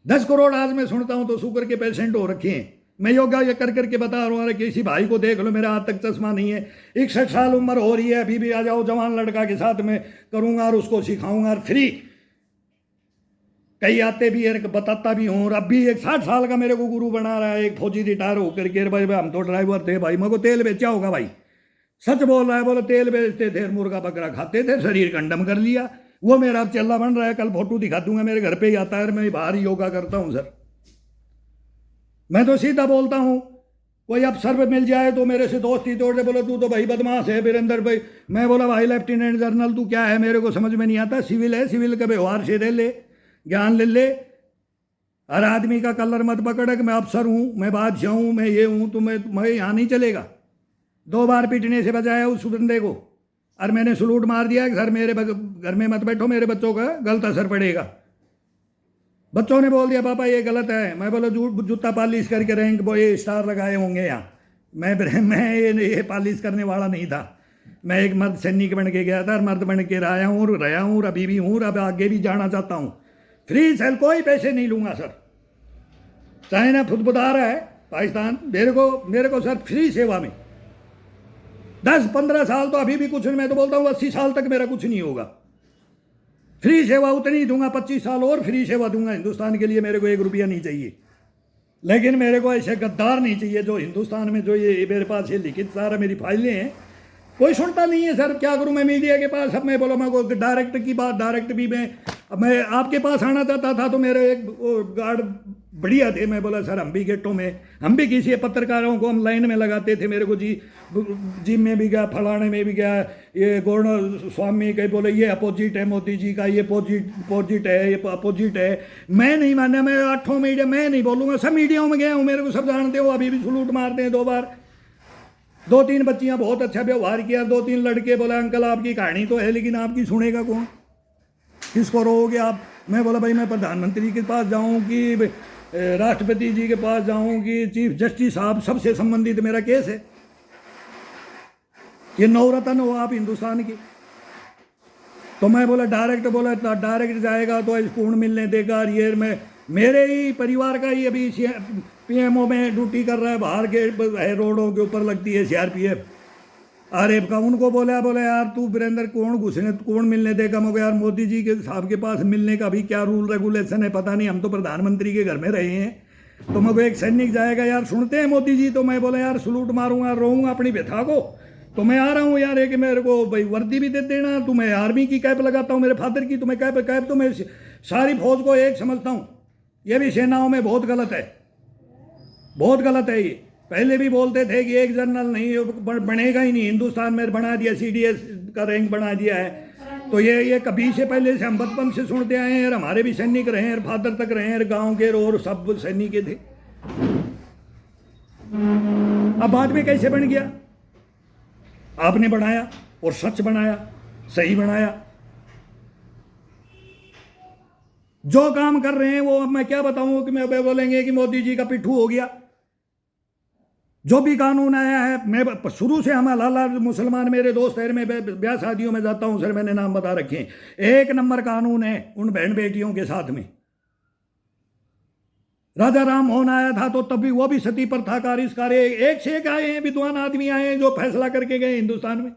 10 करोड़ आज मैं सुनता हूं तो शुगर के पेशेंट हो रखे हैं। मैं योगा ये कर करके बता रहा हूँ, किसी भाई को देख लो, मेरा आज तक चश्मा नहीं है, 61 साल उम्र हो रही है, अभी भी आ जाओ, जवान लड़का के साथ में करूंगा और उसको सिखाऊंगा और फ्री। कई आते भी है, बताता भी हूँ। और अब भी एक 60 साल का मेरे को गुरु बना रहा है, एक फौजी रिटायर होकर के। भाई हम तो ड्राइवर थे भाई, मेरे को तेल बेचा होगा भाई, सच बोल रहा है। बोले तेल बेचते थे, मुर्गा बकरा खाते थे, शरीर कंडम कर लिया। वो मेरा अब चल्ला बन रहा है, कल फोटो दिखा दूंगा, मेरे घर पे ही आता है, मैं बाहर ही योगा करता हूँ सर। मैं तो सीधा बोलता हूँ, कोई अफसर मिल जाए तो मेरे से दोस्ती तोड़ दे, बोले तू तो भाई बदमाश है वीरेंद्र भाई। मैं बोला भाई लेफ्टिनेंट जनरल तू क्या है, मेरे को समझ में नहीं आता। सिविल है, सिविल का व्यवहार से ले, ज्ञान ले। हर आदमी का कलर मत पकड़ कि मैं अफसर हूँ, मैं बादशाह हूँ, मैं ये हूँ, तो मैं यहाँ नहीं चलेगा। 2 बार पीटने से बचाया उस बंदे को, और मैंने सलूट मार दिया कि सर मेरे घर में मत बैठो, मेरे बच्चों का गलत असर पड़ेगा। बच्चों ने बोल दिया पापा ये गलत है। मैं बोला जूता पालिश करके रैंक बॉय स्टार लगाए होंगे यहाँ, मैं ये पालिश करने वाला नहीं था। मैं एक मर्द सैनिक बन के गया था और मर्द बन के रहा हूँ और अभी भी हूँ और अब आगे भी जाना चाहता हूँ। फ्री सेल, कोई पैसे नहीं लूँगा सर। चाइना फुदबुदा रहा है पाकिस्तान, मेरे को सर फ्री सेवा में 10-15 साल तो अभी भी कुछ नहीं, मैं तो बोलता हूँ 80 साल तक मेरा कुछ नहीं होगा। फ्री सेवा उतनी दूंगा, 25 साल और फ्री सेवा दूंगा हिंदुस्तान के लिए। मेरे को 1 रुपया नहीं चाहिए, लेकिन मेरे को ऐसे गद्दार नहीं चाहिए जो हिंदुस्तान में, जो ये मेरे पास ये लिखित सारा मेरी फाइलें हैं, कोई सुनता नहीं है सर। क्या करूं मैं मीडिया के पास? अब मैं बोला मैं को डायरेक्ट की बात, डायरेक्ट भी मैं आपके पास आना चाहता था तो मेरे एक गार्ड बढ़िया थे। मैं बोला सर हम भी गेटों में, हम भी किसी पत्रकारों को हम लाइन में लगाते थे। मेरे को जिम में भी गया, फलाने में भी गया, ये गवर्नर स्वामी कहीं बोले ये अपोजिट है मोदी जी का, ये पोजिट है, ये अपोजिट है। मैं नहीं माना, मैं 8 मीडिया मैं नहीं बोलूँगा, सब मीडियाओं में गया हूँ, मेरे को सब जानते हो। अभी भी सलूट मारते हैं 2 बार। 2-3 बच्चियां बहुत अच्छा व्यवहार किया, 2-3 लड़के बोला अंकल आपकी कहानी तो है लेकिन आपकी सुनेगा कौन, किसको रोओगे आप? मैं बोला भाई मैं प्रधानमंत्री के पास जाऊं कि राष्ट्रपति जी के पास जाऊं कि चीफ जस्टिस साहब, सबसे संबंधित मेरा केस है। ये नवरत्न हो आप हिंदुस्तान की। तो मैं बोला डायरेक्ट जाएगा तो पूर्ण मिलने देगा। ये मैं मेरे ही परिवार का ही अभी पीएमओ में ड्यूटी कर रहा है, बाहर के रोडों के ऊपर लगती है सीआरपीएफ आरएफ का। उनको बोला यार तू वीरेंद्र कौन मिलने देगा? मगर यार मोदी जी के साहब के पास मिलने का भी क्या रूल रेगुलेशन है पता नहीं, हम तो प्रधानमंत्री के घर में रहे हैं। तो मगर एक सैनिक जाएगा यार, सुनते हैं मोदी जी। तो मैं बोला यार सलूट मारूंगा, रोऊंगा अपनी व्यथा को, तो मैं आ रहा हूँ यार, एक मेरे को भाई वर्दी भी दे देना। तो मैं आर्मी की कैप लगाता हूँ, मेरे फादर की, तो मैं कैप तो मैं सारी फौज को एक समझता हूँ। ये भी सेनाओं में बहुत गलत है, बहुत गलत है। ये पहले भी बोलते थे कि एक जनरल नहीं बनेगा ही नहीं, हिंदुस्तान में बना दिया, CDS का रैंक बना दिया है। तो ये कभी से पहले से हम बचपन से सुनते आए हैं, और हमारे भी सैनिक रहे हैं, फादर तक रहे हैं, गांव के और सब सैनिक थे। अब बाद में कैसे बन गया? आपने बनाया और सच बनाया, सही बनाया। जो काम कर रहे हैं वो अब मैं क्या बताऊं कि मैं बोलेंगे कि मोदी जी का पिट्ठू हो गया। जो भी कानून आया है, मैं शुरू से हम लाला मुसलमान मेरे दोस्त है, मैं ब्याह शादियों में जाता हूं सर, मैंने नाम बता रखे हैं। 1 नंबर कानून है उन बहन बेटियों के साथ में। राजा राम मोहन आया था तो तब भी वो भी सती प्रथा का आविष्कार, एक से एक आए हैं, विद्वान आदमी आए हैं जो फैसला करके गए हिंदुस्तान में।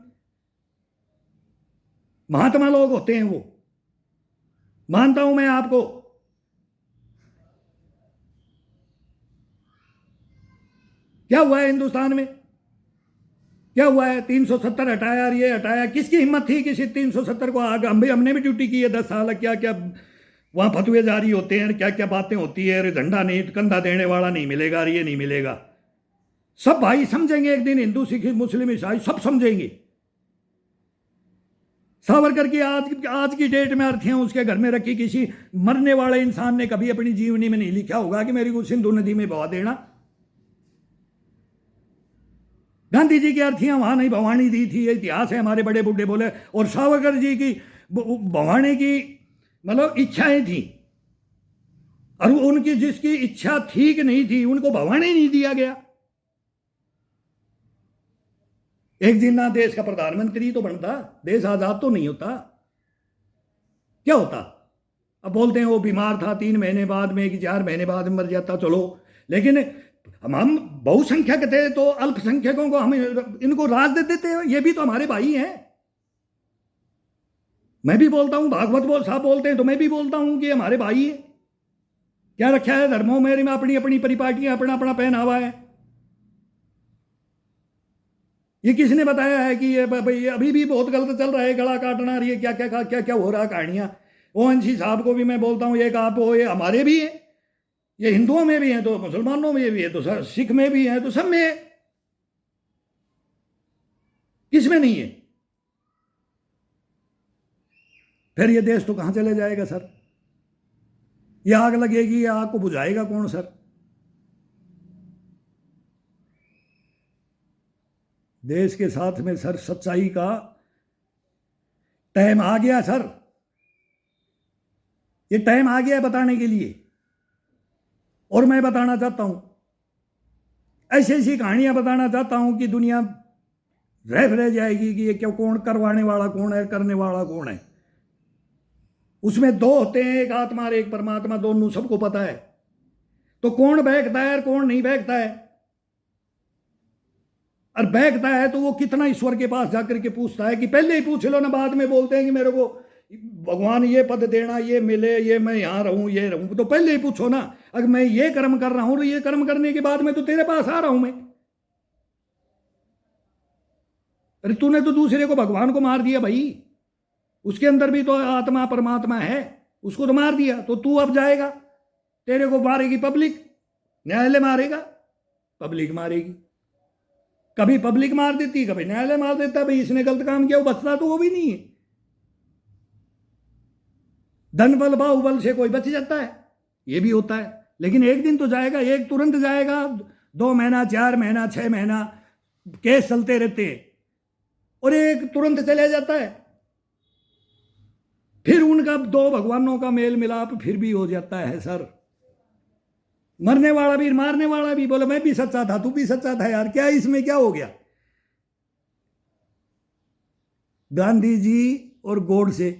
महात्मा लोग होते हैं वो, मानता हूं मैं आपको। क्या हुआ है हिंदुस्तान में? क्या हुआ है? 370 हटाया और ये हटाया। किसकी हिम्मत थी किसी 370 को? आगे हमने भी ड्यूटी की है 10 साल। क्या क्या वहां फतवे जारी होते हैं, क्या क्या बातें होती है। झंडा नहीं, कंधा देने वाला नहीं मिलेगा, ये नहीं मिलेगा। सब भाई समझेंगे एक दिन, हिंदू सिख मुस्लिम ईसाई सब समझेंगे। सावरकर की आज की डेट में अर्थियां उसके घर में रखी, किसी मरने वाले इंसान ने कभी अपनी जीवनी में नहीं लिखा होगा कि मेरी को सिंधु नदी में बहा देना। गांधी जी की अर्थियां वहां नहीं भवानी दी थी, इतिहास है, हमारे बड़े बुढ़े बोले। और सावरकर जी की भवानी की मतलब इच्छाएं थी, और उनकी जिसकी इच्छा ठीक नहीं थी उनको भवानी नहीं दिया गया। एक दिन ना देश का प्रधानमंत्री तो बनता, देश आजाद तो नहीं होता। क्या होता? अब बोलते हैं वो बीमार था, 3 महीने बाद में कि 4 महीने बाद में मर जाता, चलो। लेकिन हम बहुसंख्यक थे तो अल्पसंख्यकों को हम इनको राज दे देते हैं। ये भी तो हमारे भाई हैं। मैं भी बोलता हूं, भागवत साहब बोलते हैं तो मैं भी बोलता हूं कि हमारे भाई है। क्या रखा है धर्मों में अपनी अपनी परिपाटियां, अपना अपना पहनावा है। ये किसने बताया है कि ये भाई अभी भी बहुत गलत चल रहा है, गला काटना, ये क्या क्या क्या क्या हो रहा कहानियां। ONC साहब को भी मैं बोलता हूं, एक आप हो, ये हमारे भी है, ये हिंदुओं में भी है तो मुसलमानों में भी है तो सिख में भी है तो सब में है, किसमें नहीं है? फिर ये देश तो कहां चले जाएगा सर? ये आग लगेगी, ये आग को बुझाएगा कौन सर? देश के साथ में सर सच्चाई का टाइम आ गया सर, ये टाइम आ गया बताने के लिए। और मैं बताना चाहता हूं, ऐसी ऐसी कहानियां बताना चाहता हूं कि दुनिया रह जाएगी कि ये क्यों, कौन करवाने वाला कौन है, करने वाला कौन है। उसमें 2 होते हैं, एक आत्मा और एक परमात्मा, दोनों सबको पता है। तो कौन बहकता है और कौन नहीं बहकता है? और बहकता है तो वो कितना ईश्वर के पास जाकर के पूछता है कि पहले ही पूछ लो ना, बाद में बोलते हैं कि मेरे को भगवान ये पद देना, ये मिले, ये मैं यहां रहूं, ये रहूं। तो पहले ही पूछो ना, अगर मैं ये कर्म कर रहा हूं तो ये कर्म करने के बाद में तो तेरे पास आ रहा हूं मैं। अरे तूने तो दूसरे को, भगवान को मार दिया भाई, उसके अंदर भी तो आत्मा परमात्मा है, उसको तो मार दिया। तो तू अब जाएगा, तेरे को मारेगी पब्लिक, न्यायालय मारेगा, पब्लिक मारेगी। कभी पब्लिक मार देती, कभी न्यायालय मार देता है। भाई इसने गलत काम किया, वो बचता तो वो भी नहीं है। धन बल बाहुबल से कोई बच जाता है, ये भी होता है। लेकिन एक दिन तो जाएगा, एक तुरंत जाएगा, 2 महीना 4 महीना 6 महीना केस चलते रहते हैं, और एक तुरंत चले जाता है। फिर उनका 2 भगवानों का मेल मिलाप फिर भी हो जाता है सर। मरने वाला भी मारने वाला भी बोले मैं भी सच्चा था, तू भी सच्चा था यार, क्या इसमें क्या हो गया? गांधी जी और गोडसे।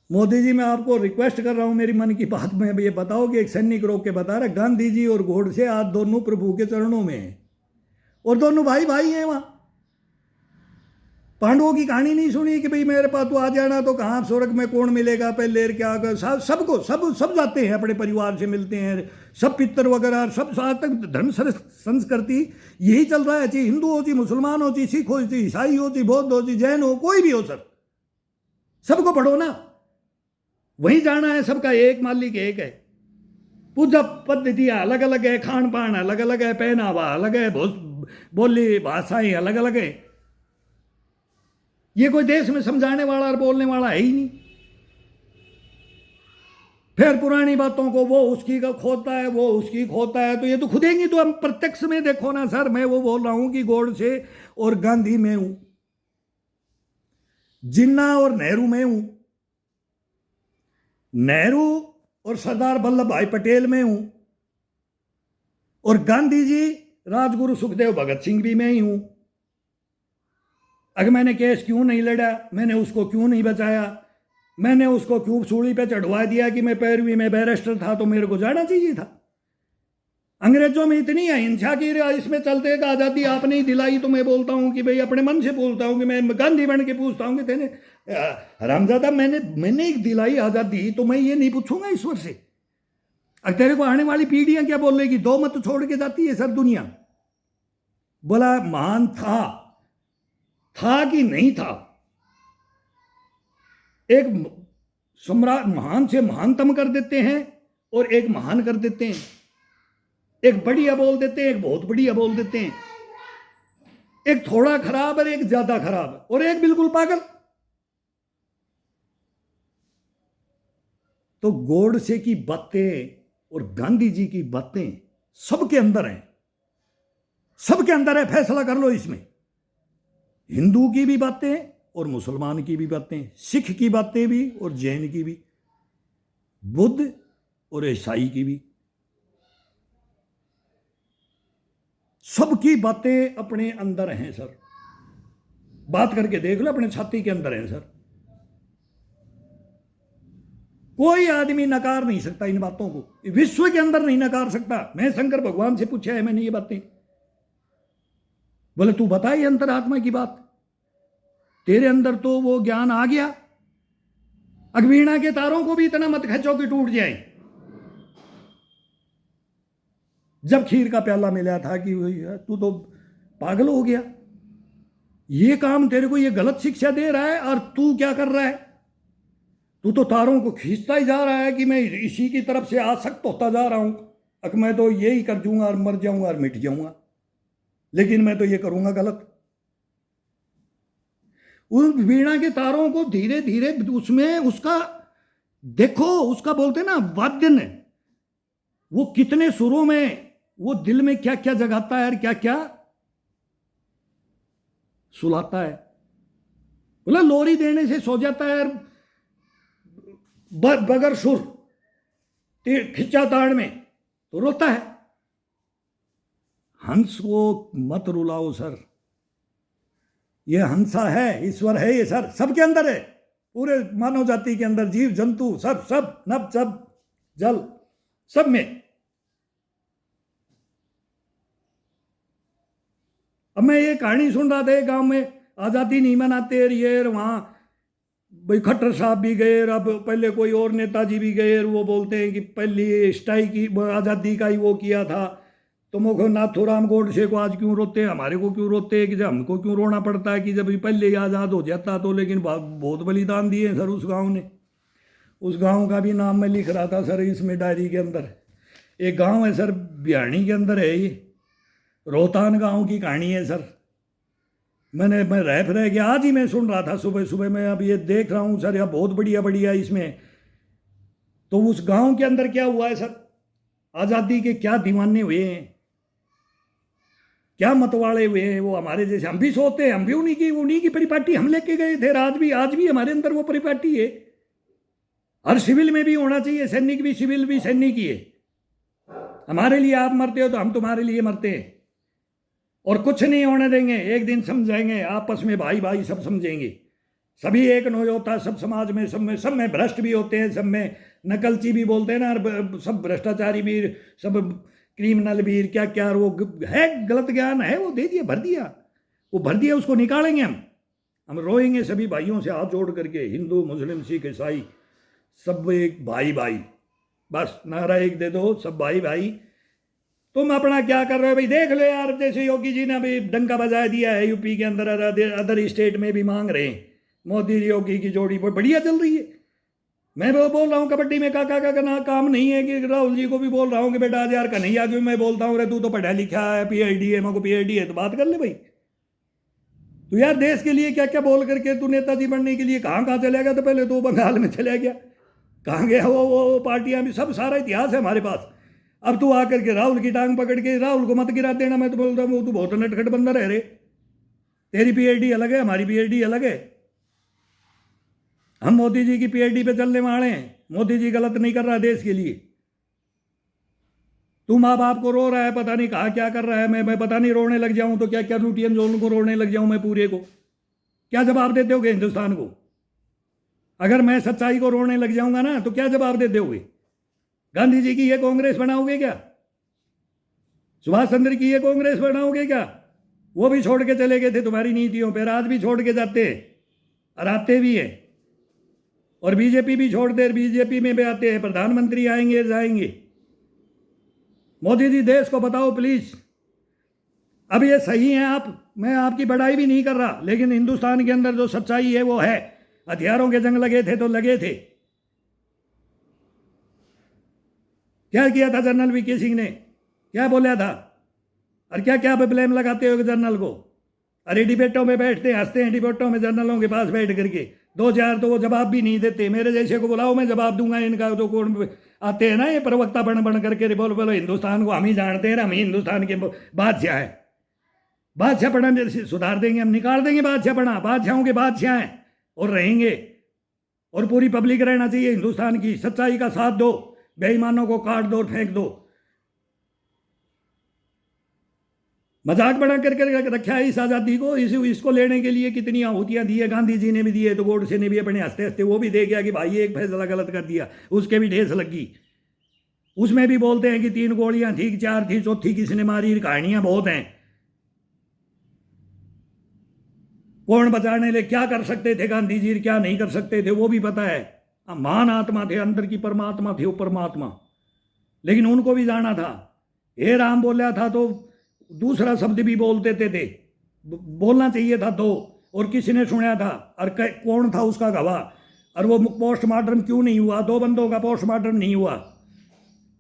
मोदी जी मैं आपको रिक्वेस्ट कर रहा हूं, मेरी मन की बात में ये बताओ कि एक सैनिक रोक के बता रहा, गांधी जी और गोडसे आज दोनों प्रभु के चरणों में हैं, और दोनों भाई भाई हैं। वहां पांडवों की कहानी नहीं सुनी कि भाई मेरे पास तो आ जाना तो कहाँ स्वर्ग में कौन मिलेगा, पहले क्या कर, सबको सब जाते हैं, अपने परिवार से मिलते हैं, सब पितर वगैरह सब। आज तक धर्म संस्कृति यही चल रहा है, चाहे हिंदू हो, चाहे मुसलमान हो, चाहे सिख हो, चाहे ईसाई हो, चाहे बौद्ध हो, चाहे जैन हो, कोई भी हो सर, सबको पढ़ो ना। वहीं जाना है, सबका एक मालिक एक है। पूजा पद्धतियाँ अलग अलग है, खान पान अलग अलग है, पहनावा अलग है, बोली भाषाएं अलग अलग है। ये कोई देश में समझाने वाला और बोलने वाला है ही नहीं। फिर पुरानी बातों को वो उसकी का खोता है, वो उसकी खोता है, तो ये तो खुदेंगी। तो हम प्रत्यक्ष में देखो ना सर, मैं वो बोल रहा हूं कि गोडसे और गांधी में हूं, जिन्ना और नेहरू में हूं, नेहरू और सरदार वल्लभ भाई पटेल में हूं, और गांधी जी, राजगुरु सुखदेव भगत सिंह भी मैं ही हूं। अगर मैंने केस क्यों नहीं लड़ा, मैंने उसको क्यों नहीं बचाया, मैंने उसको क्यों सूली पे चढ़वा दिया कि मैं 15वीं में बैरिस्टर था, तो मेरे को जाना चाहिए था। अंग्रेजों में इतनी अहिंसा की इसमें चलते कि आज़ादी आपने ही दिलाई, तो मैं बोलता हूं कि भाई अपने मन से बोलता हूं कि मैं गांधी बन के पूछता हूं कि तेने हरामजादा मैंने एक दिलाई आज़ादी, तो मैं ये नहीं पूछूंगा ईश्वर से। अब तेरे को आने वाली पीढ़ियां क्या बोलेगी, दो मत छोड़ के जाती है सर दुनिया। बोला महान था कि नहीं था। एक सम्राट महान से महानतम कर देते हैं और एक महान कर देते हैं, एक बढ़िया बोल देते हैं, एक बहुत बढ़िया बोल देते हैं, एक थोड़ा खराब और एक ज्यादा खराब, और एक बिल्कुल पागल। तो गोडसे की बातें और गांधी जी की बातें सबके अंदर हैं, सबके अंदर है। फैसला कर लो इसमें। हिंदू की भी बातें और मुसलमान की भी बातें, सिख की बातें भी और जैन की भी, बुद्ध और ईसाई की भी, सबकी बातें अपने अंदर हैं सर। बात करके देख लो, अपने छाती के अंदर हैं सर। कोई आदमी नकार नहीं सकता इन बातों को, विश्व के अंदर नहीं नकार सकता। मैं शंकर भगवान से पूछा है मैंने ये बातें, बोले तू बता ये अंतरात्मा की बात, तेरे अंदर तो वो ज्ञान आ गया। अगवीणा के तारों को भी इतना मत खींचो कि टूट जाए। जब खीर का प्याला मिला था कि तू तो पागल हो गया, ये काम तेरे को ये गलत शिक्षा दे रहा है, और तू क्या कर रहा है, तू तो तारों को खींचता ही जा रहा है कि मैं इसी की तरफ से आसक्त होता जा रहा हूं। अब मैं तो यही कर दूंगा और मर जाऊंगा और मिट जाऊंगा, लेकिन मैं तो ये करूंगा गलत। उन वीणा के तारों को धीरे धीरे उसमें उसका देखो, उसका बोलते ना वाद्य ने, वो कितने सुरों में वो दिल में क्या क्या जगाता है और क्या क्या सुलाता है। बोला लोरी देने से सो जाता है बगर सुर खिंचा ताड़ में तो रोता है। हंस को मत रुलाओ सर, ये हंसा है, ईश्वर है ये सर, सबके अंदर है, पूरे मानव जाति के अंदर, जीव जंतु सब सब नभ सब जल सब में। अब मैं ये कहानी सुन रहा था, गांव में आज़ादी नहीं मनाते ये, वहां भाई खट्टर साहब भी गए, अब पहले कोई और नेताजी भी गए, वो बोलते हैं कि पहली स्टाई की आज़ादी का ही वो किया था। तो मुझे नाथूराम गोडसे को आज क्यों रोते हैं, हमारे को क्यों रोते हैं, कि जब हमको क्यों रोना पड़ता है कि जब पहले ही आज़ाद हो जाता तो। लेकिन बहुत बलिदान दिए सर उस गांव ने। उस गांव का भी नाम मैं लिख रहा था सर इसमें डायरी के अंदर। एक गांव है सर बिहानी के अंदर है, ये रोहतान गांव की कहानी है सर। मैं रह गया, आज ही मैं सुन रहा था सुबह सुबह, मैं अब ये देख रहा हूँ सर, यह बहुत बढ़िया बढ़िया इसमें। तो उस गांव के अंदर क्या हुआ है सर, आज़ादी के क्या दीवाने हुए हैं, क्या मतवाले हुए हैं। वो हमारे जैसे, हम भी सोते हैं, हम भी उन्हीं की परिपाटी हम लेके गए थे। आज भी हमारे अंदर वो परिपाटी है। हर सिविल में भी होना चाहिए, सैनिक भी सिविल भी सैनिक ही है। हमारे लिए आप मरते हो तो हम तुम्हारे लिए मरते हैं, और कुछ नहीं होने देंगे। एक दिन समझाएंगे आपस में, भाई भाई सब समझेंगे, सभी एक नहीं होता, सब समाज में सब में भ्रष्ट भी होते हैं, सब में नकलची भी बोलते हैं ना, सब भ्रष्टाचारी भी, सब क्रिमिनल भी, क्या क्या वो है, गलत ज्ञान है, वो दे दिया, भर दिया, उसको निकालेंगे हम रोएंगे सभी भाइयों से हाथ जोड़ करके, हिंदू मुस्लिम सिख ईसाई सब एक भाई भाई, बस नारा एक दे दो, सब भाई भाई। तुम अपना क्या कर रहे हो भाई, देख लो यार, जैसे योगी जी ने अभी डंका बजा दिया है यूपी के अंदर, अदर स्टेट में भी मांग रहे हैं। मोदी योगी की जोड़ी बढ़िया चल रही है। मैं वो बोल रहा हूँ कबड्डी में काका का ना काम नहीं है कि राहुल जी को भी बोल रहा हूँ कि बेटा आज यार कन्हैया क्यों मैं बोलता हूँ रे तू तो पढ़ा लिखा है पीएचडी है मेरे को पीएचडी है तो बात कर ले भाई। तो यार देश के लिए क्या क्या बोल करके तू नेताजी बनने के लिए कहाँ कहाँ चला गया। तो पहले तो बंगाल में चला गया, कहाँ गया वो पार्टियां भी सब सारा इतिहास है हमारे पास। अब तू आकर के राहुल की टांग पकड़ के राहुल को मत गिरा देना। मैं तो बोलता हूँ तू बहुत नटखट बंदा रह रे, तेरी पीएचडी अलग है हमारी पीएचडी अलग है। हम मोदी जी की पीएचडी पे चलने वाले हैं। मोदी जी गलत नहीं कर रहा देश के लिए। तू माँ बाप को रो रहा है पता नहीं कहाँ क्या कर रहा है। मैं पता नहीं रोने लग जाऊं तो क्या क्या लुटियन जोन को रोने लग जाऊं मैं पूरे को। क्या जवाब देते होगे हिंदुस्तान को? अगर मैं सच्चाई को रोने लग जाऊंगा ना तो क्या जवाब देते होगे? गांधी जी की ये कांग्रेस बनाओगे क्या? सुभाष चंद्र की ये कांग्रेस बनाओगे क्या? वो भी छोड़ के चले गए थे तुम्हारी नीतियों पर, आज भी छोड़ के जाते हैं और आते भी हैं। और बीजेपी भी छोड़ दे, बीजेपी में भी आते हैं, प्रधानमंत्री आएंगे जाएंगे। मोदी जी देश को बताओ प्लीज। अब ये सही है आप, मैं आपकी बड़ाई भी नहीं कर रहा, लेकिन हिंदुस्तान के अंदर जो सच्चाई है वो है। हथियारों के जंग लगे थे तो लगे थे। क्या किया था जनरल वीके सिंह ने, क्या बोला था? और क्या क्या ब्लेम लगाते हो जनरल को? अरे डिबेटों में बैठते हंसते हैं, डिबेटों में जनरलों के पास बैठ करके 2 4 तो वो जवाब भी नहीं देते। मेरे जैसे को बुलाओ मैं जवाब दूंगा। इनका जो कौन आते हैं ना ये प्रवक्ता बन करके बोलो बोलो हिंदुस्तान को हम ही जानते हैं, हम ही हिंदुस्तान के बादशाह हैं। बादशाह पढ़ा सुधार देंगे, हम निकाल देंगे बादशाह पढ़ा। बादशाहों के बादशाह हैं और रहेंगे। और पूरी पब्लिक रहना चाहिए हिंदुस्तान की। सच्चाई का साथ दो, बेईमानों को काट दो और फेंक दो। मजाक बना करके रखा है इस आज़ादी को। इसको लेने के लिए कितनी आहुतियां दी है। गांधी जी ने भी दिए तो गोडसे ने भी अपने हंसते हंसते वो भी दे गया कि भाई एक फैसला गलत कर दिया, उसके भी ठेस लगी। उसमें भी बोलते हैं कि 3 गोलियां थी, 4 थी, चौथी किसने मारी। कहानियां बहुत हैं। कौन बचाने ले क्या कर सकते थे गांधी जी, क्या नहीं कर सकते थे वो भी पता है। महान आत्मा थे, अंदर की परमात्मा थे वो परमात्मा। लेकिन उनको भी जाना था। हे राम बोला था तो दूसरा शब्द भी बोल देते थे। बोलना चाहिए था तो, और किसी ने सुना था और कौन था उसका गवाह? और वो पोस्टमार्टम क्यों नहीं हुआ? 2 बंदों का पोस्टमार्टम नहीं हुआ।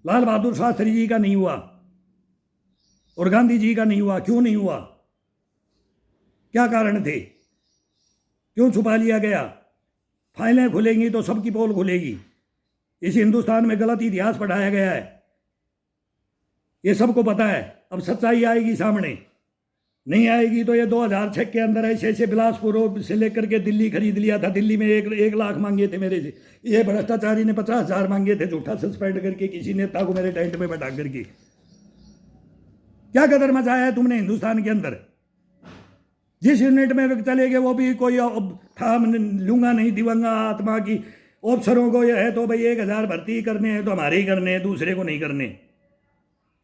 लाल बहादुर शास्त्री जी का नहीं हुआ और गांधी जी का नहीं हुआ। क्यों नहीं हुआ? क्या कारण थे? क्यों छुपा लिया गया? फाइलें खुलेंगी तो सबकी पोल खुलेगी। इस हिंदुस्तान में गलत इतिहास पढ़ाया गया है, ये सबको पता है। अब सच्चाई आएगी सामने। नहीं आएगी तो ये 2006 के अंदर ऐसे ऐसे बिलासपुर से लेकर के दिल्ली खरीद लिया था। दिल्ली में 1 लाख मांगे थे मेरे से। ये भ्रष्टाचारी ने 50,000 मांगे थे झूठा सस्पेंड करके किसी नेता को मेरे टेंट में बैठा करके। क्या कदर मचाया है तुमने हिंदुस्तान के अंदर? जिस यूनिट में चले गए वो भी कोई था लूंगा नहीं दिवंगा आत्मा की। अफसरों को यह है तो भाई 1000 भर्ती करने हैं तो हमारे ही करने हैं, दूसरे को नहीं करने।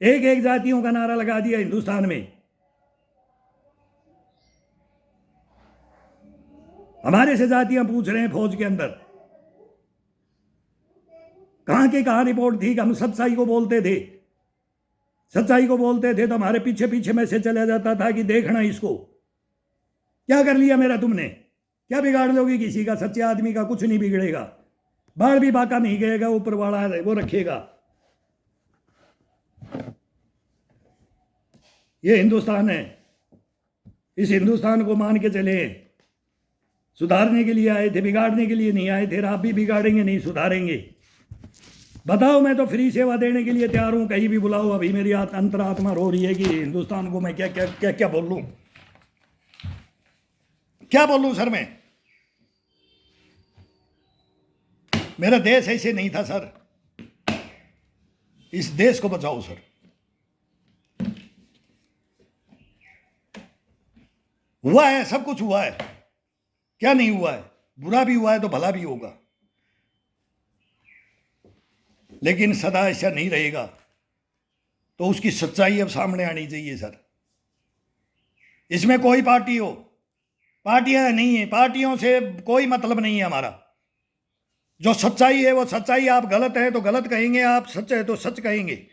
एक जातियों का नारा लगा दिया हिंदुस्तान में। हमारे से जातियां पूछ रहे हैं फौज के अंदर। कहां के कहां रिपोर्ट थी कि हम सच्चाई को बोलते थे। सच्चाई को बोलते थे तो हमारे पीछे पीछे मैसेज चला जाता था कि देखना इसको। क्या कर लिया मेरा तुमने? क्या बिगाड़ लोगे किसी का? सच्चे आदमी का कुछ नहीं बिगड़ेगा। बाढ़ भी बाका नहीं गएगा, ऊपर वाला वो रखेगा। ये हिंदुस्तान है। इस हिंदुस्तान को मान के चले। सुधारने के लिए आए थे, बिगाड़ने के लिए नहीं आए थे। आप भी बिगाड़ेंगे नहीं सुधारेंगे। बताओ, मैं तो फ्री सेवा देने के लिए तैयार हूं। कहीं भी बुलाओ। अभी मेरी अंतरात्मा रो रही है कि हिंदुस्तान को मैं क्या क्या क्या क्या बोल लूं, क्या बोलूं सर मैं? मेरा देश ऐसे नहीं था सर। इस देश को बचाओ सर। हुआ है, सब कुछ हुआ है। क्या नहीं हुआ है? बुरा भी हुआ है तो भला भी होगा, लेकिन सदा ऐसा नहीं रहेगा। तो उसकी सच्चाई अब सामने आनी चाहिए सर। इसमें कोई पार्टी हो, पार्टियां नहीं है, पार्टियों से कोई मतलब नहीं है हमारा। जो सच्चाई है वो सच्चाई। आप गलत है तो गलत कहेंगे, आप सच है तो सच कहेंगे।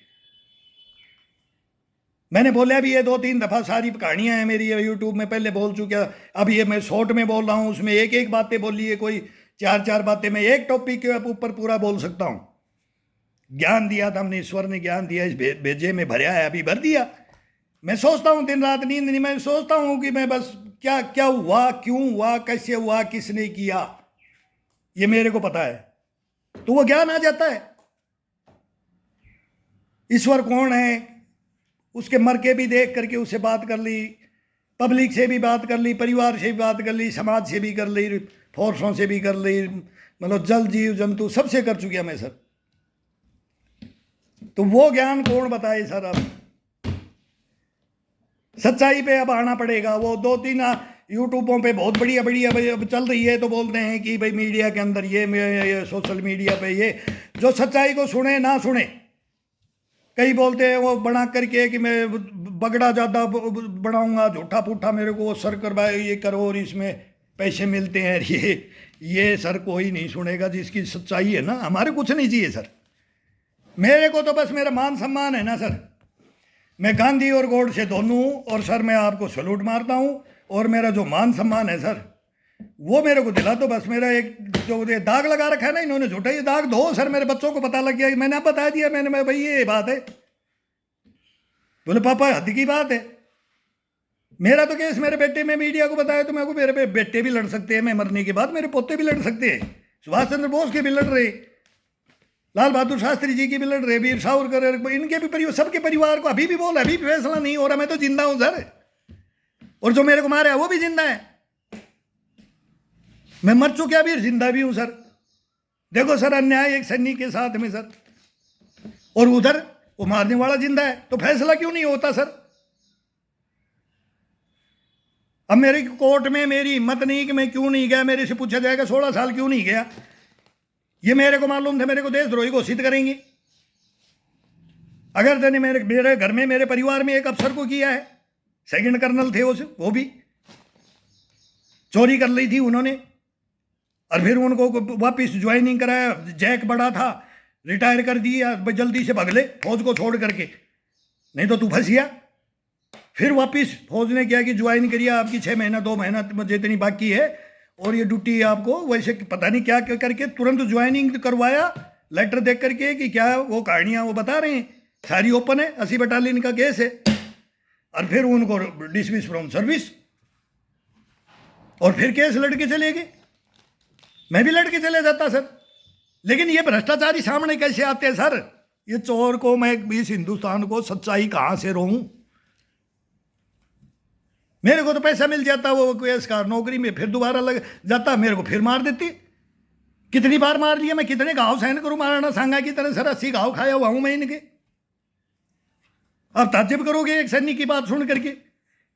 मैंने बोला भी ये 2-3 दफा। सारी कहानियां हैं मेरी यूट्यूब में, पहले बोल चुका। अब ये मैं शॉर्ट में बोल रहा हूं, उसमें एक बातें बोली है। कोई चार चार बातें मैं एक टॉपिक के ऊपर पूरा बोल सकता हूँ। ज्ञान दिया था हमने, ईश्वर ने ज्ञान दिया, इस भेजे में भरया है, अभी भर दिया। मैं सोचता हूँ दिन रात, नींद नहीं, मैं सोचता हूँ कि मैं बस क्या क्या हुआ, क्यों हुआ, कैसे हुआ, किसने किया, ये मेरे को पता है, तो वो ज्ञान आ जाता है। ईश्वर कौन है, उसके मर के भी देख करके उससे बात कर ली, पब्लिक से भी बात कर ली, परिवार से भी बात कर ली, समाज से भी कर ली, फोर्सों से भी कर ली, मतलब जल जीव जंतु सबसे कर चुके मैं सर। तो वो ज्ञान कौन बताए सर? अब सच्चाई पे अब आना पड़ेगा। वो दो तीन यूट्यूबों पे बहुत बढ़िया बढ़िया अब चल रही है, तो बोलते हैं कि भाई मीडिया के अंदर ये सोशल मीडिया पे ये जो सच्चाई को सुने ना सुने, कई बोलते हैं वो बना करके कि मैं बगड़ा ज़्यादा बनाऊंगा, झूठा पूठा मेरे को सर करवाए, ये करो और इसमें पैसे मिलते हैं, ये सर कोई नहीं सुनेगा जिसकी सच्चाई है ना। हमारे कुछ नहीं चाहिए सर, मेरे को तो बस मेरा मान सम्मान है ना सर। मैं गांधी और गॉड से दोनों हूँ, और सर मैं आपको सैल्यूट मारता हूँ, और मेरा जो मान सम्मान है सर वो मेरे को दिला दो बस। मेरा एक जो दाग लगा रखा है ना इन्होंने झूठा, ये दाग धो सर, मेरे बच्चों को पता लग गया कि मैंने आप बता दिया, मैंने भाई ये बात है। बोले पापा हद की बात है। मेरा तो केस मेरे बेटे में मीडिया को बताया तो मेरे को, मेरे बेटे भी लड़ सकते हैं, मैं मरने के बाद मेरे पोते भी लड़ सकते हैं, सुभाष चंद्र बोस के भी लड़ रहे, लाल बहादुर शास्त्री जी की भी लड़ रहे, वीर सावरकर, इनके भी परिवार, सबके परिवार को अभी भी बोला, अभी भी फैसला नहीं हो रहा। मैं तो जिंदा हूं सर, और जो मेरे को मारा है वो भी जिंदा है। मैं मर चुका भी, जिंदा भी हूं सर। देखो सर, अन्याय एक सैनिक के साथ में सर, और उधर वो मारने वाला जिंदा है, तो फैसला क्यों नहीं होता सर? अब मेरे कोर्ट में मेरी हिम्मत नहीं कि मैं क्यों नहीं गया, मेरे से पूछा जाएगा 16 साल क्यों नहीं गया। ये मेरे को मालूम था मेरे को देशद्रोही घोषित करेंगे। अगर मैंने मेरे घर में, मेरे परिवार में एक अफसर को किया है, सेकंड कर्नल थे वो भी चोरी कर ली थी उन्होंने, और फिर उनको वापस ज्वाइनिंग कराया, जैक बड़ा था, रिटायर कर दिया, जल्दी से भगले फौज को छोड़ करके, नहीं तो तू फंस गया। फिर वापस फौज ने क्या कि ज्वाइन करिए, आपकी 6 महीना 2 महीना जितनी बाकी है और ये ड्यूटी आपको, वैसे पता नहीं क्या करके तुरंत ज्वाइनिंग करवाया, लेटर देख करके कि क्या वो कहानियाँ वो बता रहे हैं सारी ओपन है, 80 बटालियन का केस है, और फिर उनको डिसमिस फ्रॉम सर्विस, और फिर केस लड़के चले गए। मैं भी लड़के चले जाता सर, लेकिन ये भ्रष्टाचारी सामने कैसे आते हैं सर? ये चोर को मैं इस हिंदुस्तान को सच्चाई कहाँ से रोऊं? मेरे को तो पैसा मिल जाता वो केस का, नौकरी में फिर दोबारा लग जाता, मेरे को फिर मार देती। कितनी बार मार दिया मैं, कितने घाव सहन करूं महाराणा सांगा की तरह सर, 80 घाव खाया हुआ हूं मैं इनके। आप ताज्जुब करोगे एक सैनिक की बात सुन करके,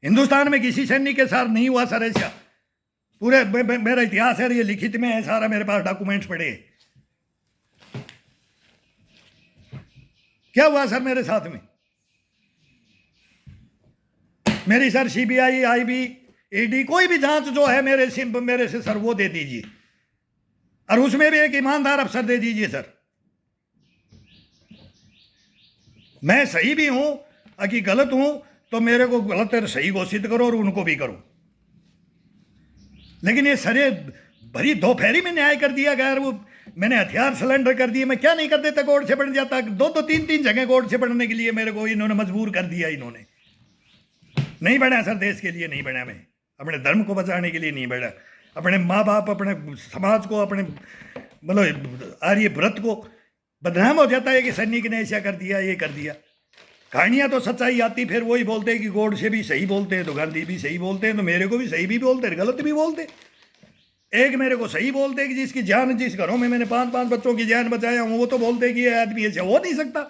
हिंदुस्तान में किसी सैनिक के साथ नहीं हुआ सर ऐसा। पूरे मेरा इतिहास है, ये लिखित में है सारा, मेरे पास डॉक्यूमेंट्स पड़े। क्या हुआ सर मेरे साथ में? मेरी सर सीबीआई, आईबी, ईडी, कोई भी जांच जो है मेरे से सर वो दे दीजिए, और उसमें भी एक ईमानदार अफसर दे दीजिए सर। मैं सही भी हूं कि गलत हूं तो मेरे को गलत और सही घोषित करो, और उनको भी करो। लेकिन ये सरे भरी दोपहरी में न्याय कर दिया गया, वो मैंने हथियार सिलेंडर कर दिए, मैं क्या नहीं कर देता, कोर्ट से बढ़ जाता। 2-2 3-3 जगह कोर्ट से बढ़ने के लिए मेरे को इन्होंने मजबूर कर दिया। इन्होंने नहीं बढ़ा सर, देश के लिए नहीं बढ़ा, मैं अपने धर्म को बचाने के लिए नहीं बढ़ा, अपने माँ बाप, अपने समाज को, अपने मतलब आर्य व्रत को बदनाम हो जाता है कि सैनिक ने ऐसा कर दिया, ये कर दिया। कहानियां तो सच्चाई आती, फिर वही बोलते हैं कि गॉड से भी सही बोलते हैं तो गांधी भी सही बोलते हैं, तो मेरे को भी सही भी बोलते हैं, गलत भी बोलते। एक मेरे को सही बोलते कि जिसकी जान, जिस घरों में मैंने 5-5 बच्चों की जान बचाया हूं, वो तो बोलते कि ये आदमी ऐसा हो नहीं सकता।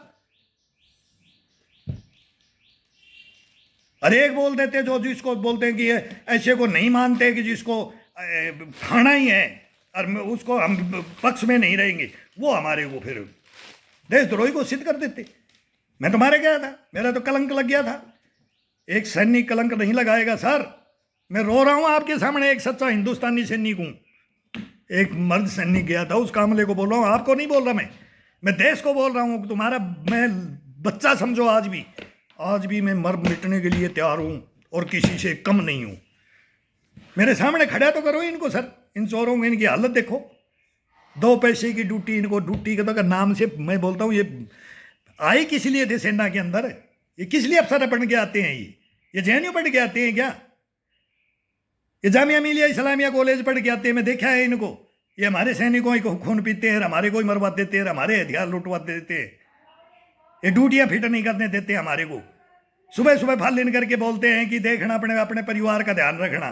और एक बोल देते जो जिसको बोलते हैं कि ऐसे को नहीं मानते कि जिसको खाना ही है और उसको हम पक्ष में नहीं रहेंगे, वो हमारे को फिर देशद्रोही को सिद्ध कर देते। मैं तो मारे गया था, मेरा तो कलंक लग गया था। एक सैनिक कलंक नहीं लगाएगा सर। मैं रो रहा हूं आपके सामने, एक सच्चा हिंदुस्तानी सैनिक हूं। एक मर्द सैनिक गया था, उस कामले को बोल रहा हूं, आपको नहीं बोल रहा मैं देश को बोल रहा हूं। तुम्हारा मैं बच्चा समझो, आज भी मैं मर मिटने के लिए तैयार हूं और किसी से कम नहीं हूं। मेरे सामने खड़ा तो करो इनको सर, इन चोरों में इनकी हालत देखो। 2 पैसे की ड्यूटी, इनको ड्यूटी के तो नाम से मैं बोलता हूँ, ये आए किस लिए थे सेना के अंदर? ये किस लिए अफसर बन के आते हैं? ये जेएनयू पढ़ के आते हैं क्या? ये जामिया मिलिया इस्लामिया कॉलेज पढ़ के आते हैं? मैं देखा है इनको। ये हमारे सैनिकों को खून पीते हैं, हमारे को ही मरवा देते हैं, हमारे हथियार लुटवा देते हैं, ये ड्यूटियां फिट नहीं करने देते हमारे को। सुबह सुबह फालिन करके बोलते हैं कि देखना अपने अपने परिवार का ध्यान रखना।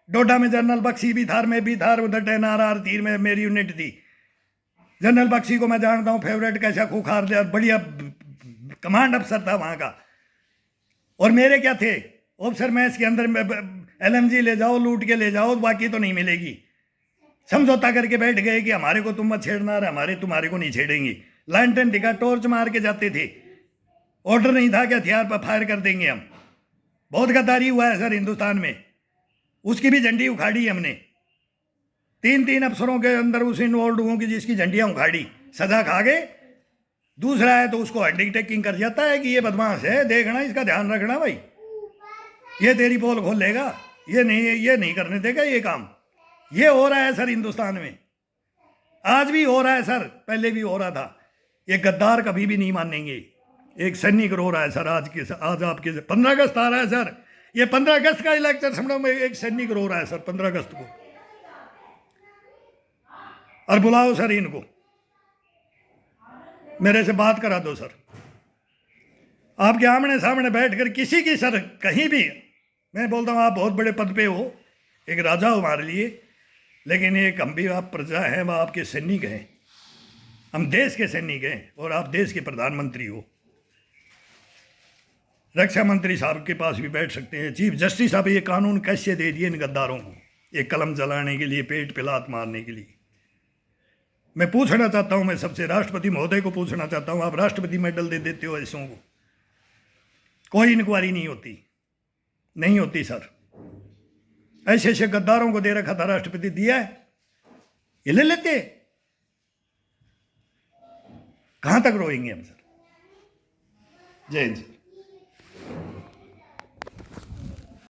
डोडा में जनरल बख्शी भी था, मैं भी था, उधर टेनार तीर में मेरी यूनिट थी। जनरल बख्शी को मैं जानता हूँ, फेवरेट कैसा खुखार बढ़िया कमांड अफसर था वहाँ का। और मेरे क्या थे ऑफिसर मैच के अंदर, LMG ले जाओ, लूट के ले जाओ, बाकी तो नहीं मिलेगी। समझौता करके बैठ गए कि हमारे को तुम मत छेड़ना, हमारे तुम्हारे को नहीं छेड़ेंगे। लैंटन दिखा, टॉर्च मार के जाते थे। ऑर्डर नहीं था कि हथियार पर फायर कर देंगे हम। बहुत गद्दारी हुआ है सर हिंदुस्तान में, उसकी भी झंडी उखाड़ी हमने। 3 अफसरों के अंदर उस इन्वॉल्व हुओं की जिसकी झंडियां उखाड़ी, सजा खा गए। दूसरा है तो उसको अंडरटेकिंग कर जाता है कि ये बदमाश है, देखना इसका ध्यान रखना भाई, ये तेरी पोल खोल लेगा, ये नहीं करने देगा ये काम। ये हो रहा है सर हिंदुस्तान में, आज भी हो रहा है सर, पहले भी हो रहा था। ये गद्दार कभी भी नहीं मानेंगे। एक सैनिक रो रहा है सर, आज आपके 15 अगस्त आ रहा है सर, ये 15 अगस्त का इलेक्शन समझो में एक सैनिक रो रहा है सर 15 अगस्त को। और बुलाओ सर इनको, मेरे से बात करा दो सर, आपके आमने सामने बैठकर किसी की सर कहीं भी। मैं बोलता हूँ आप बहुत बड़े पद पे हो, एक राजा हो हमारे लिए, लेकिन एक हम भी आप प्रजा हैं, वह आपके सैनिक हैं, हम देश के सैनिक हैं, और आप देश के प्रधानमंत्री हो। रक्षा मंत्री साहब के पास भी बैठ सकते हैं। चीफ जस्टिस साहब ये कानून कैसे दे दिए इन गद्दारों को, एक कलम जलाने के लिए, पेट पे लात मारने के लिए। मैं पूछना चाहता हूं, मैं सबसे राष्ट्रपति महोदय को पूछना चाहता हूं, आप राष्ट्रपति मेडल दे देते हो ऐसों को, कोई इंक्वायरी नहीं होती, नहीं होती सर। ऐसे ऐसे गद्दारों को दे रखा था, राष्ट्रपति दिया है, ये ले लेते। कहां तक रोएंगे हम सर? जय हिंद।